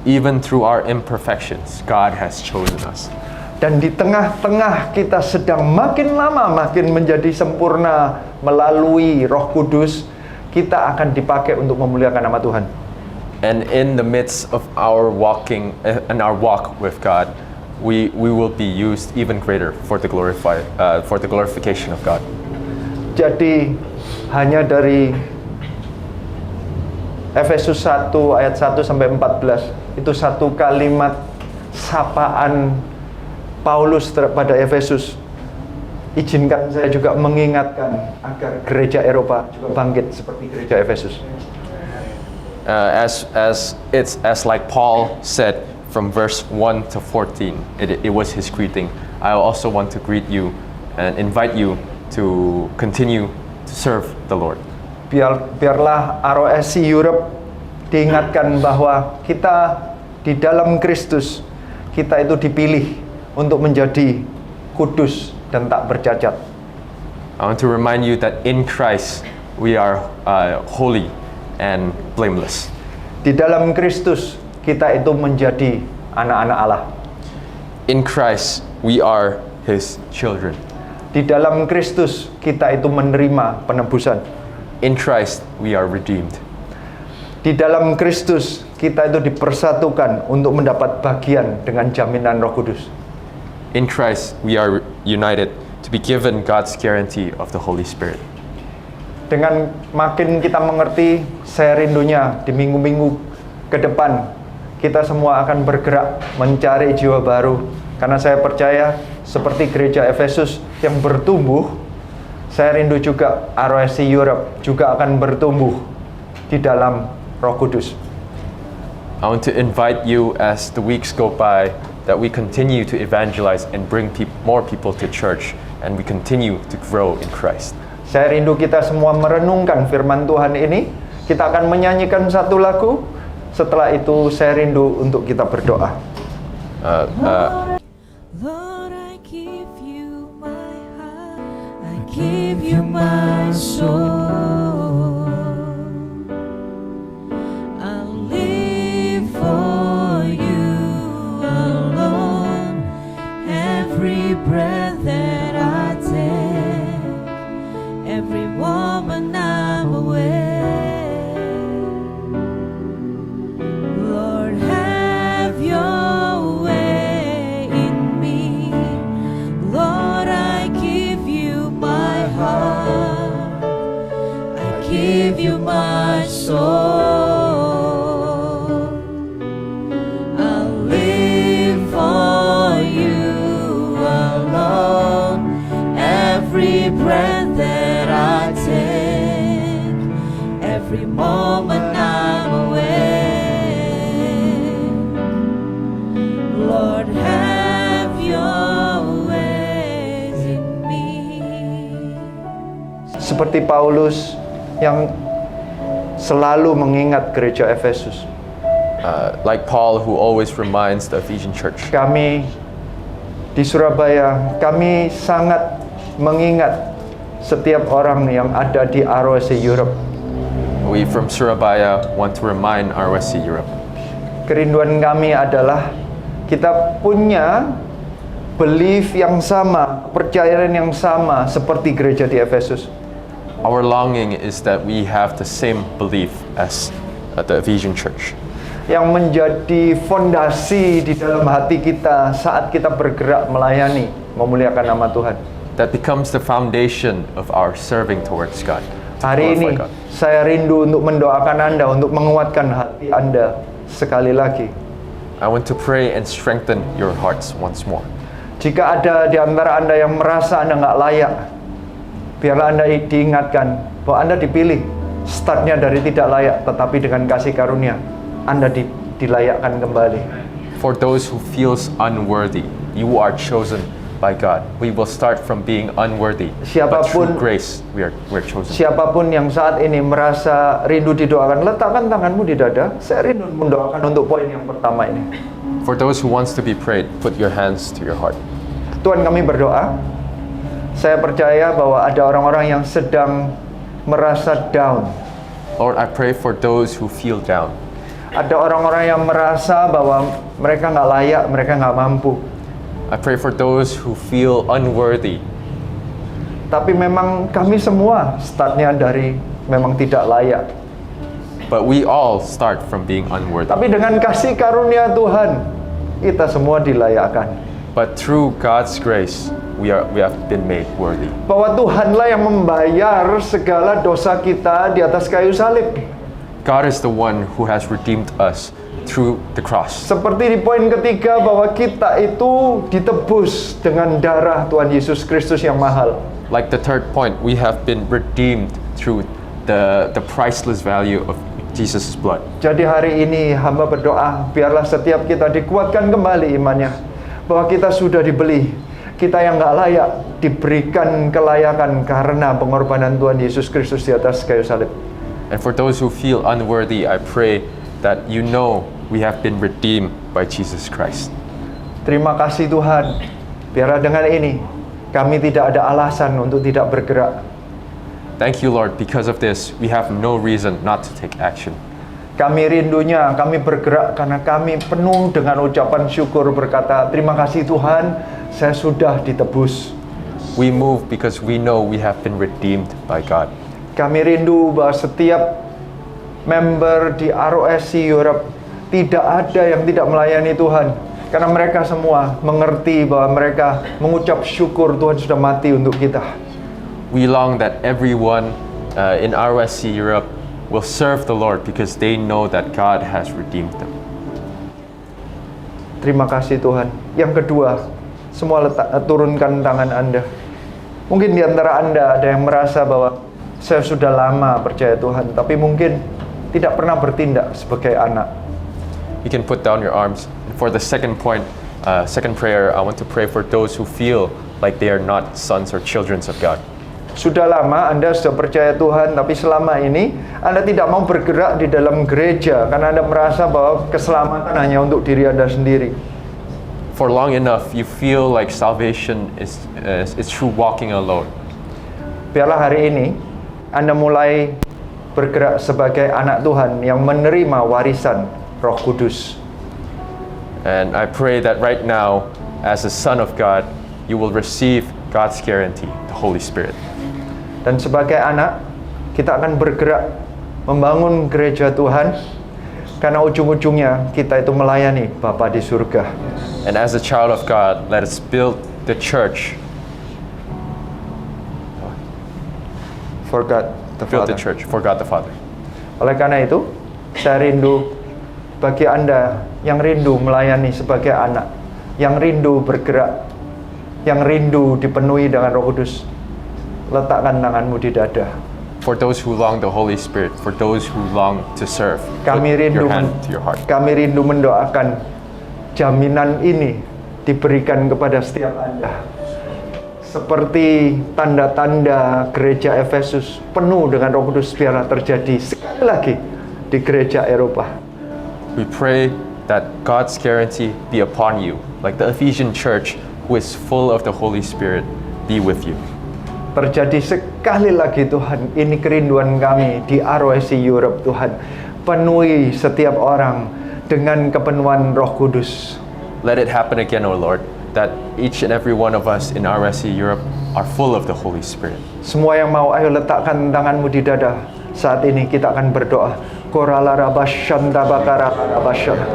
Even through our imperfections, God has chosen us. Dan di tengah-tengah kita sedang makin lama makin menjadi sempurna melalui Roh Kudus, kita akan dipakai untuk memuliakan nama Tuhan. And in the midst of our walk with God, we will be used even greater for the glorification of God. Jadi hanya dari Efesus 1 ayat 1 sampai 14 itu satu kalimat sapaan Paulus pada Efesus. Izinkan saya juga mengingatkan agar gereja Eropa juga bangkit seperti gereja Efesus. As like Paul said from verse 1 to 14, it was his greeting. I also want to greet you and invite you to continue to serve the Lord. Biarlah ROSC Europe diingatkan bahwa kita di dalam Kristus, kita itu dipilih untuk menjadi kudus dan tak bercacat. I want to remind you that in Christ we are holy and blameless. Di dalam Kristus kita itu menjadi anak-anak Allah. In Christ we are His children. Di dalam Kristus kita itu menerima penebusan. In Christ we are redeemed. Di dalam Kristus kita itu dipersatukan untuk mendapat bagian dengan jaminan Roh Kudus. In Christ we are united to be given God's guarantee of the Holy Spirit. Dengan makin kita mengerti, saya rindunya di minggu-minggu ke depan kita semua akan bergerak mencari jiwa baru. Karena saya percaya seperti gereja Efesus yang bertumbuh, saya rindu juga ROSC Europe juga akan bertumbuh di dalam Roh Kudus. I want to invite you as the weeks go by that we continue to evangelize and bring more people to church and we continue to grow in Christ. Saya rindu kita semua merenungkan firman Tuhan ini. Kita akan menyanyikan satu lagu. Setelah itu saya rindu untuk kita berdoa. Lord, I give you my heart, I give you my soul. I'll live for you alone. Every breath that I take, every moment I'm awake. Lord, have your way in me. Lord, I give you my heart, I give you my soul. I'll live for you alone. Every breath that I take, every moment I'm awake. Lord, have your ways in me. Seperti Paulus yang selalu mengingat gereja Efesus. Like Paul who always reminds the Ephesian church. Kami di Surabaya, kami sangat mengingat setiap orang yang ada di ROSC Europe. We from Surabaya want to remind ROSC Europe. Kerinduan kami adalah kita punya belief yang sama, kepercayaan yang sama seperti gereja di Efesus. Our longing is that we have the same belief as the Ephesian church. Yang menjadi fondasi di dalam hati kita saat kita bergerak melayani, memuliakan nama Tuhan. That becomes the foundation of our serving towards God. Hari ini Glorify God. saya rindu untuk mendoakan Anda, untuk menguatkan hati Anda sekali lagi. I want to pray and strengthen your hearts once more. Jika ada di antara Anda yang merasa Anda nggak layak, biarlah Anda diingatkan bahwa Anda dipilih. Startnya dari tidak layak, tetapi dengan kasih karunia Anda dilayakkan kembali. For those who feels unworthy, you are chosen by God. We will start from being unworthy, but through grace we're chosen. Siapapun yang saat ini merasa rindu didoakan, letakkan tanganmu di dada. Saya rindu mendoakan untuk poin yang pertama ini. For those who wants to be prayed, put your hands to your heart. Tuhan, kami berdoa. Saya percaya bahwa ada orang-orang yang sedang merasa down. Lord, I pray for those who feel down. Ada orang-orang yang merasa bahwa mereka nggak layak, mereka nggak mampu. I pray for those who feel unworthy. Tapi memang kami semua startnya dari memang tidak layak. But we all start from being unworthy. Tapi dengan kasih karunia Tuhan, kita semua dilayakkan. But through God's grace, we have been made worthy. Bahwa Tuhanlah yang membayar segala dosa kita di atas kayu salib. God is the one who has redeemed us through the cross. Seperti di poin ketiga bahwa kita itu ditebus dengan darah Tuhan Yesus Kristus yang mahal. Like the third point, we have been redeemed through the priceless value of Jesus' blood. Jadi hari ini hamba berdoa, biarlah setiap kita dikuatkan kembali imannya, bahwa kita sudah dibeli, kita yang gak layak diberikan kelayakan karena pengorbanan Tuhan Yesus Kristus di atas kayu salib. And for those who feel unworthy, I pray that you know we have been redeemed by Jesus Christ. Terima kasih Tuhan, biarlah dengan ini kami tidak ada alasan untuk tidak bergerak. Thank you, Lord. Because of this, we have no reason not to take action. Kami rindunya, kami bergerak karena kami penuh dengan ucapan syukur berkata, terima kasih Tuhan, saya sudah ditebus. We move because we know we have been redeemed by God. Kami rindu bahwa setiap member di ROSC Europe tidak ada yang tidak melayani Tuhan. Karena mereka semua mengerti bahwa mereka mengucap syukur Tuhan sudah mati untuk kita. We long that everyone in ROSC Europe will serve the Lord because they know that God has redeemed them. Terima kasih Tuhan. Yang kedua, semua turunkan tangan Anda. Mungkin di antara Anda ada yang merasa bahwa saya sudah lama percaya Tuhan, tapi mungkin tidak pernah bertindak sebagai anak. You can put down your arms. For the second point, second prayer, I want to pray for those who feel like they are not sons or children of God. Sudah lama Anda sudah percaya Tuhan, tapi selama ini Anda tidak mau bergerak di dalam gereja karena Anda merasa bahwa keselamatan hanya untuk diri Anda sendiri. For long enough, you feel like salvation is through walking alone. Biarlah hari ini Anda mulai bergerak sebagai anak Tuhan yang menerima warisan Roh Kudus. And I pray that right now, as a son of God, you will receive God's guarantee, the Holy Spirit. Dan sebagai anak, kita akan bergerak membangun gereja Tuhan, karena ujung-ujungnya kita itu melayani Bapa di surga. And as a child of God, let us build the church. For God the Build Father. the church for God the Father. Oleh karena itu, saya rindu bagi Anda yang rindu melayani sebagai anak, yang rindu bergerak, yang rindu dipenuhi dengan Roh Kudus, letakkan tanganmu di dada. For those who long the Holy Spirit, for those who long to serve, Kami put rindu, your hand to your heart. kami rindu mendoakan jaminan ini diberikan kepada setiap Anda. Seperti tanda-tanda gereja Efesus penuh dengan Roh Kudus, biarlah terjadi sekali lagi di gereja Eropa. We pray that God's guarantee be upon you, like the Ephesian church who is full of the Holy Spirit, be with you. Terjadi sekali lagi Tuhan, ini kerinduan kami di ROSC Europe Tuhan. Penuhi setiap orang dengan kepenuhan Roh Kudus. Let it happen again, O Lord, that each and every one of us in RSC Europe are full of the Holy Spirit. Semua yang mau, ayo letakkan tanganmu di dada. Saat ini kita akan berdoa. Korala rabashanda bakara rabashanda.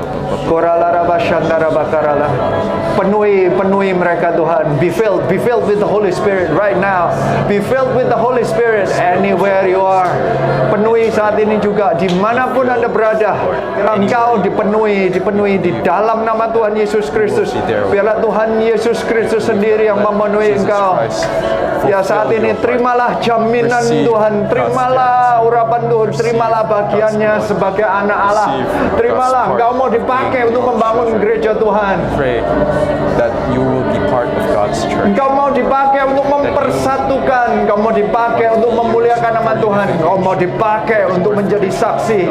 Korala rabashanda rabakarala. Penuhi mereka Tuhan. Be filled with the Holy Spirit right now. Be filled with the Holy Spirit anywhere you are. Penuhi saat ini juga dimanapun Anda berada. Engkau dipenuhi di dalam nama Tuhan Yesus Kristus. Biarlah Tuhan Yesus Kristus sendiri yang memenuhi engkau. Ya saat ini terimalah jaminan Tuhan, terimalah urapan Tuhan, terimalah bagiannya sebagai anak Allah. Terimalah, engkau mau dipakai untuk membangun gereja Tuhan. Pray that you will be part of God's church. Engkau mau dipakai untuk mempersatukan, engkau mau dipakai untuk memuliakan nama Tuhan, engkau mau dipakai untuk menjadi saksi.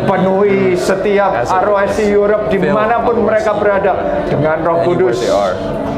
Penuhi setiap ROSC Europe dimanapun mereka berada dengan Roh Kudus.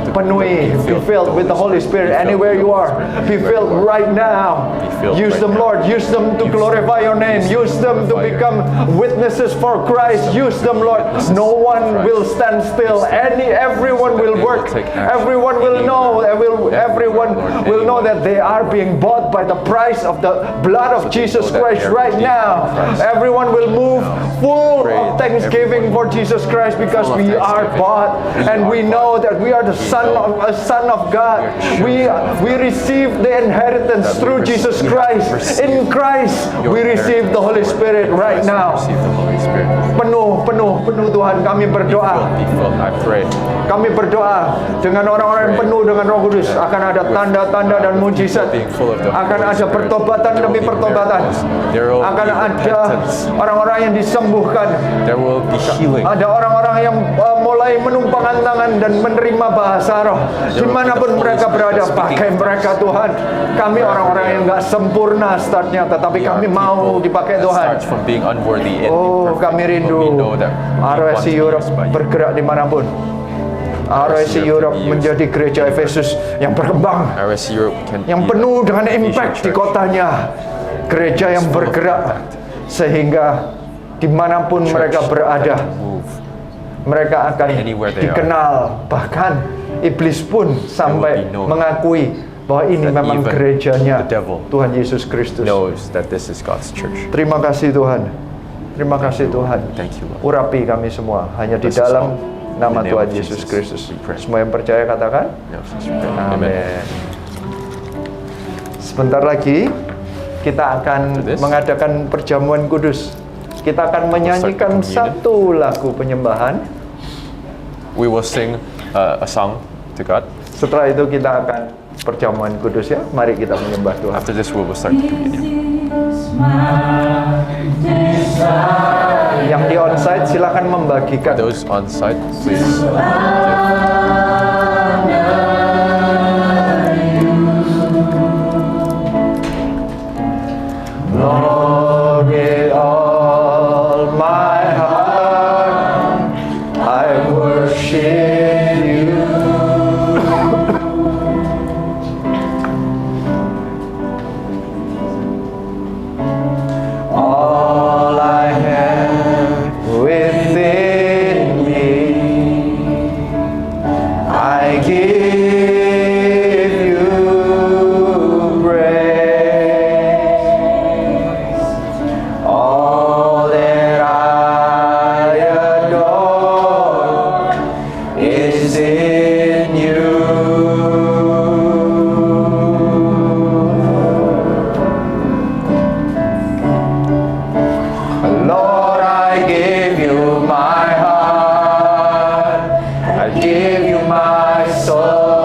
Penuhi, be filled with the Holy Spirit anywhere you are. Be filled right now. Use them, Lord. Use them to glorify your name. Use them to become witnesses for Christ. Use them, Lord. No one will stand still. Everyone will work. Everyone will know. Everyone will know that they are being bought by the price of of the blood of Jesus that Christ they are right redeemed now. in Christ. Everyone will move full Pray of that thanksgiving for everyone Jesus Christ because full of we are thanksgiving. bought and we know that we are the son know of God. We receive the inheritance That we through Jesus receive- Christ. receive In Christ, your we receive the Holy Spirit right Christ, now. receive the Holy Spirit. Penuh Tuhan, kami berdoa. Be filled. I pray. Kami berdoa dengan orang-orang yang penuh dengan Roh Kudus akan ada tanda-tanda dan mujizat, akan ada pertobatan demi pertobatan, akan ada orang-orang yang disembuhkan, There will be healing. ada orang-orang yang mulai menumpangkan tangan dan menerima bahasa roh dimanapun mereka berada. Pakai mereka Tuhan. Kami orang-orang yang nggak sempurna startnya, tetapi We are kami mau people dipakai that Tuhan. starts from being unworthy and Oh, imperfect, kami but we rindu know that we want ROSC to be Europe used by you. bergerak dimanapun. ROSC Europe menjadi gereja Efesus yang berkembang, ROSC Europe can yang be penuh dengan a impact di church. kotanya. Gereja yang Full of bergerak impact. sehingga dimanapun Church mereka berada, that move. mereka akan Anywhere they are. dikenal. Bahkan iblis pun sampai be known. mengakui bahwa ini That memang even gerejanya the devil Tuhan Yesus Kristus. Knows that this is God's church. Terima kasih Tuhan. Terima kasih Tuhan. Thank you, Lord. Urapi kami semua hanya di Bless us dalam all. nama In the name Tuhan of Yesus Jesus, Kristus. we pray. Semua yang percaya katakan Yes, Amen. amin. Sebentar lagi kita akan After this, mengadakan perjamuan kudus. Kita akan menyanyikan the communion. satu lagu penyembahan. We will sing a song to God. Setelah itu kita akan perjamuan kudus ya. Mari kita menyembah Tuhan. After this, we will start the communion. Yang di onsite silakan membagikan. Those on site, please. Lord, with all my heart, I worship you. All I have within me, I give you praise. All that I adore is in you. Lord, I give you my heart, I give you my soul.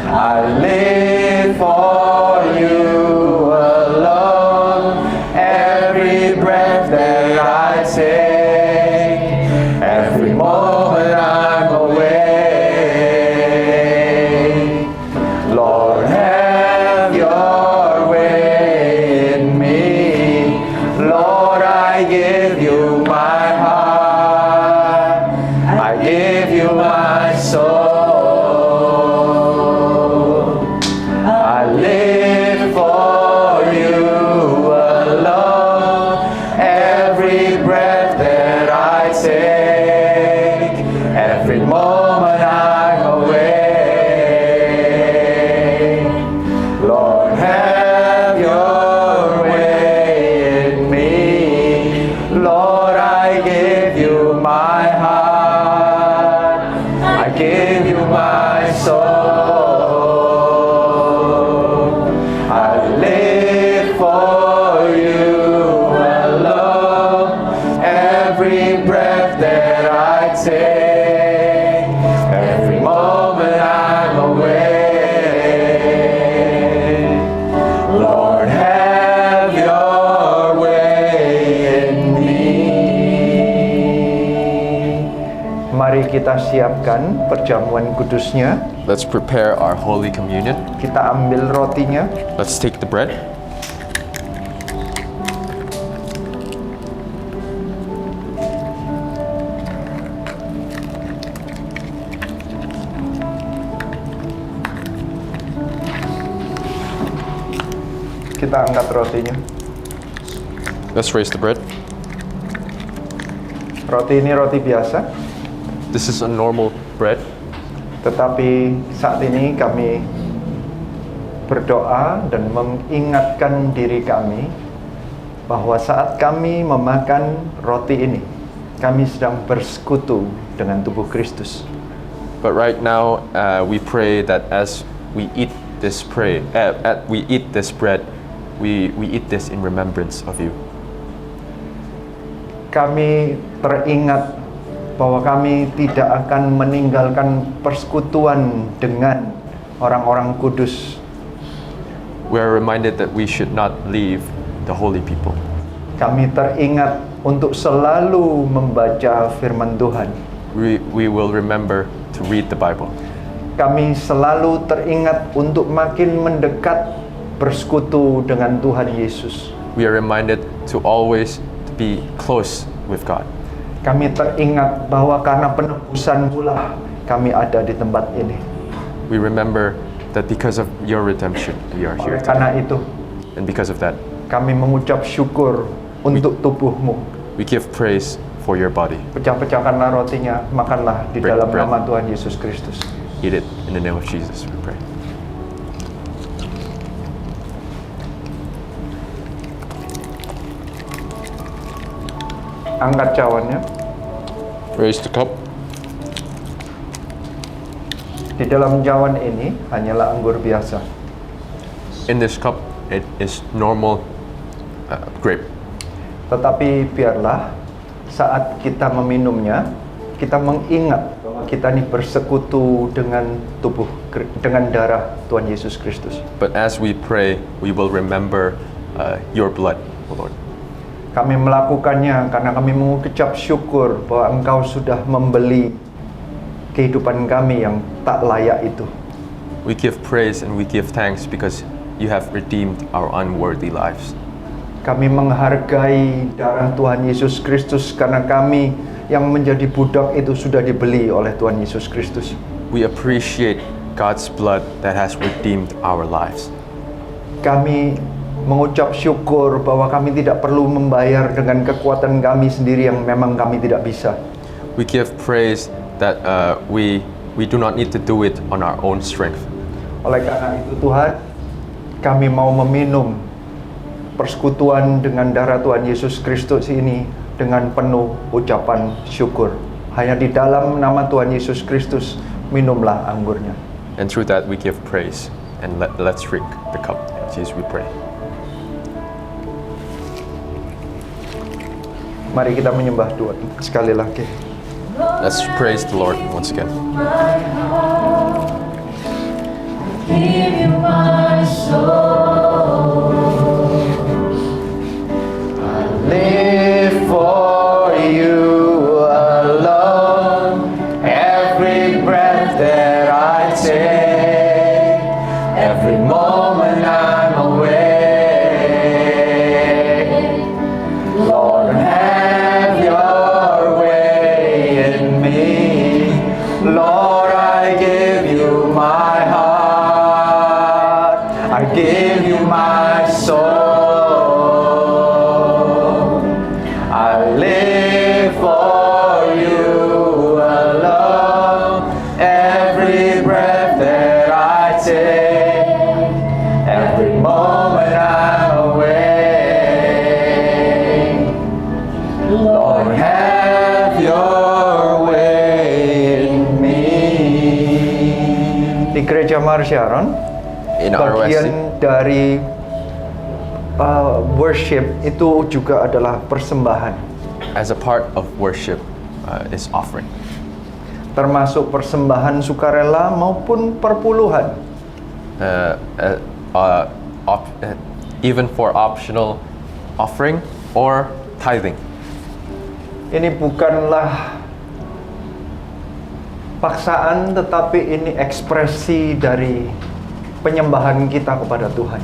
I live for you alone, every breath that I take, every moment I'm awake. Lord, have your way in me. Lord, I give you my heart, I give you my soul. I live for you alone, every breath that I take, every moment I'm awake. Lord, have your way in me. Lord, I give you my heart, I give you my soul. I live for you alone, every breath that I take, every moment I'm awake. Lord, have your way in me. Mari kita siapkan perjamuan kudusnya. Let's prepare our Holy Communion. Kita ambil rotinya. Let's take the bread. Kita angkat rotinya. Let's raise the bread. Roti ini roti biasa, This is a normal bread, tetapi saat ini kami berdoa dan mengingatkan diri kami bahwa saat kami memakan roti ini, kami sedang bersekutu dengan tubuh Kristus. But right now, we pray that as we eat this bread, we eat this in remembrance of you. Kami teringat bahwa kami tidak akan meninggalkan persekutuan dengan orang-orang kudus. We are reminded that we should not leave the holy people. Kami teringat untuk selalu membaca firman Tuhan. We will remember to read the Bible. Kami selalu teringat untuk makin mendekat bersekutu dengan Tuhan Yesus. We are reminded to always be close with God. Kami teringat bahwa karena penebusan pula kami ada di tempat ini. We remember that because of your redemption, we are here Oleh today. karena itu, And because of that, kami mengucap syukur untuk tubuhmu. we give praise for your body. Pecah-pecahkanlah rotinya, makanlah di Break dalam bread. nama Tuhan Yesus Kristus. Eat it in the name of Jesus, we pray. Angkat cawannya. Raise the cup. Di dalam cawan ini hanyalah anggur biasa. In this cup, it is normal grape. Tetapi biarlah saat kita meminumnya, kita mengingat bahwa kita ini bersekutu dengan dengan darah Tuhan Yesus Kristus. But as we pray, we will remember your blood, O Lord. Kami melakukannya karena kami mengucap syukur bahwa Engkau sudah membeli kehidupan kami yang tak layak itu. We give praise and we give thanks because you have redeemed our unworthy lives. Kami menghargai darah Tuhan Yesus Kristus karena kami yang menjadi budak itu sudah dibeli oleh Tuhan Yesus Kristus. We appreciate God's blood that has redeemed our lives. Kami mengucap syukur bahwa kami tidak perlu membayar dengan kekuatan kami sendiri yang memang kami tidak bisa. We give praise that we do not need to do it on our own strength. Oleh karena itu Tuhan, kami mau meminum persekutuan dengan darah Tuhan Yesus Kristus ini dengan penuh ucapan syukur. Hanya di dalam nama Tuhan Yesus Kristus, minumlah anggurnya. And through that we give praise and let's drink the cup. In Jesus we pray. Mari kita menyembah Tuhan sekali lagi. Let's praise the Lord once again. Give you my soul. Live for you alone. Every breath that I take, every moment I'm awake. Lord, have your way in me. Lord, I give you my heart. I give you my soul. I live for you alone. Every breath that I take, every moment I'm awake. Lord, have your way in me. Di Gereja Mar Sharon, In ROSC, bagian dari worship itu juga adalah persembahan, as a part of worship, is offering. termasuk persembahan sukarela maupun perpuluhan. Even for optional offering or tithing. Ini bukanlah paksaan, tetapi ini ekspresi dari penyembahan kita kepada Tuhan.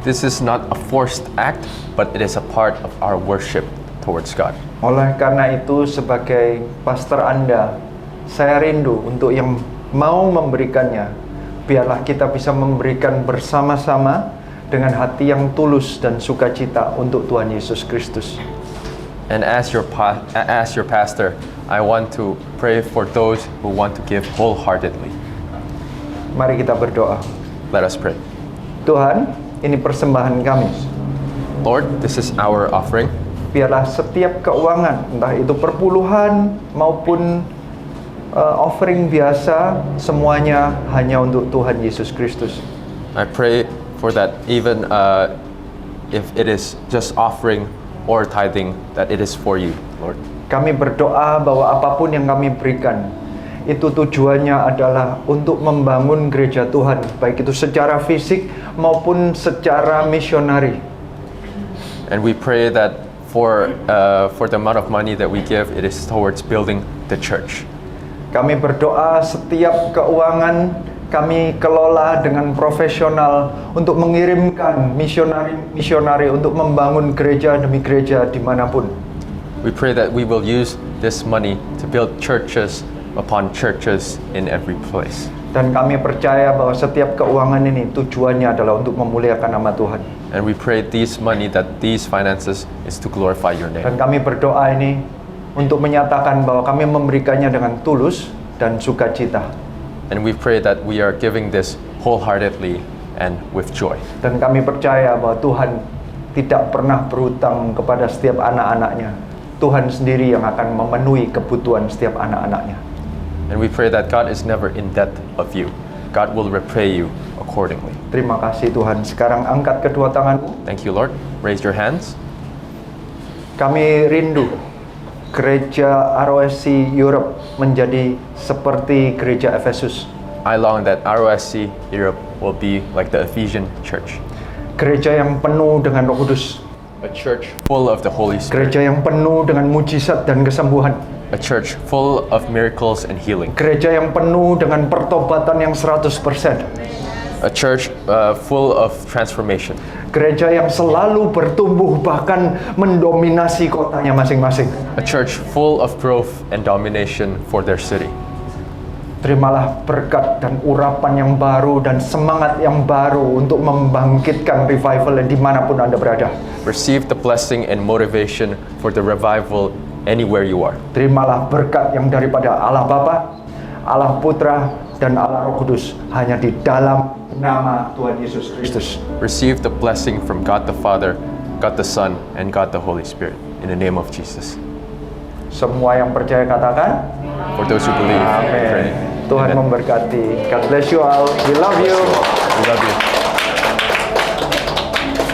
This is not a forced act, but it is a part of our worship towards God. Oleh karena itu, sebagai pastor Anda, saya rindu untuk yang mau memberikannya. Biarlah kita bisa memberikan bersama-sama dengan hati yang tulus dan sukacita untuk Tuhan Yesus Kristus. And as your pastor, I want to pray for those who want to give wholeheartedly. Mari kita berdoa. Let us pray. Tuhan, ini persembahan kami. Lord, this is our offering. Biarlah setiap keuangan, entah itu perpuluhan maupun offering biasa, semuanya hanya untuk Tuhan Yesus Kristus. I pray for that even if it is just offering or tithing, that it is for you, Lord. Kami berdoa bahwa apapun yang kami berikan, itu tujuannya adalah untuk membangun gereja Tuhan, baik itu secara fisik maupun secara misionari. And we pray that for the amount of money that we give, it is towards building the church. Kami berdoa setiap keuangan kami kelola dengan profesional untuk mengirimkan misionari untuk membangun gereja demi gereja dimanapun. We pray that we will use this money to build churches upon churches in every place. Dan kami percaya bahwa setiap keuangan ini tujuannya adalah untuk memuliakan nama Tuhan. And we pray these money, that these finances is to glorify your Dan name. kami berdoa ini untuk menyatakan bahwa kami memberikannya dengan tulus dan sukacita. And we pray that we are giving this wholeheartedly and with joy. Dan kami percaya bahwa Tuhan tidak pernah berhutang kepada setiap anak-anaknya. Tuhan sendiri yang akan memenuhi kebutuhan setiap anak-anaknya. And we pray that God is never in debt of you. God will repay you accordingly. Terima kasih Tuhan. Sekarang angkat kedua tanganmu. Thank you, Lord. Raise your hands. Kami rindu gereja ROSC Europe menjadi seperti gereja Efesus. I long that ROSC Europe will be like the Ephesian church. Gereja yang penuh dengan Roh Kudus. A church full of the Holy Spirit. Gereja yang penuh dengan mujizat dan kesembuhan. A church full of miracles and healing. Gereja yang penuh dengan pertobatan yang 100%. A church full of transformation. Gereja yang selalu bertumbuh bahkan mendominasi kotanya masing-masing. A church full of growth and domination for their city. Terimalah berkat dan urapan yang baru dan semangat yang baru untuk membangkitkan revival dimanapun Anda berada. Receive the blessing and motivation for the revival anywhere you are. Terimalah berkat yang daripada Allah Bapa, Allah Putra, dan Allah Roh Kudus hanya di dalam nama Tuhan Yesus Kristus. Receive the blessing from God the Father, God the Son, and God the Holy Spirit. In the name of Jesus. Semua yang percaya katakan, For those who believe, pray. Amin. Tuhan Amen. memberkati. God bless you all. We love you. We love you.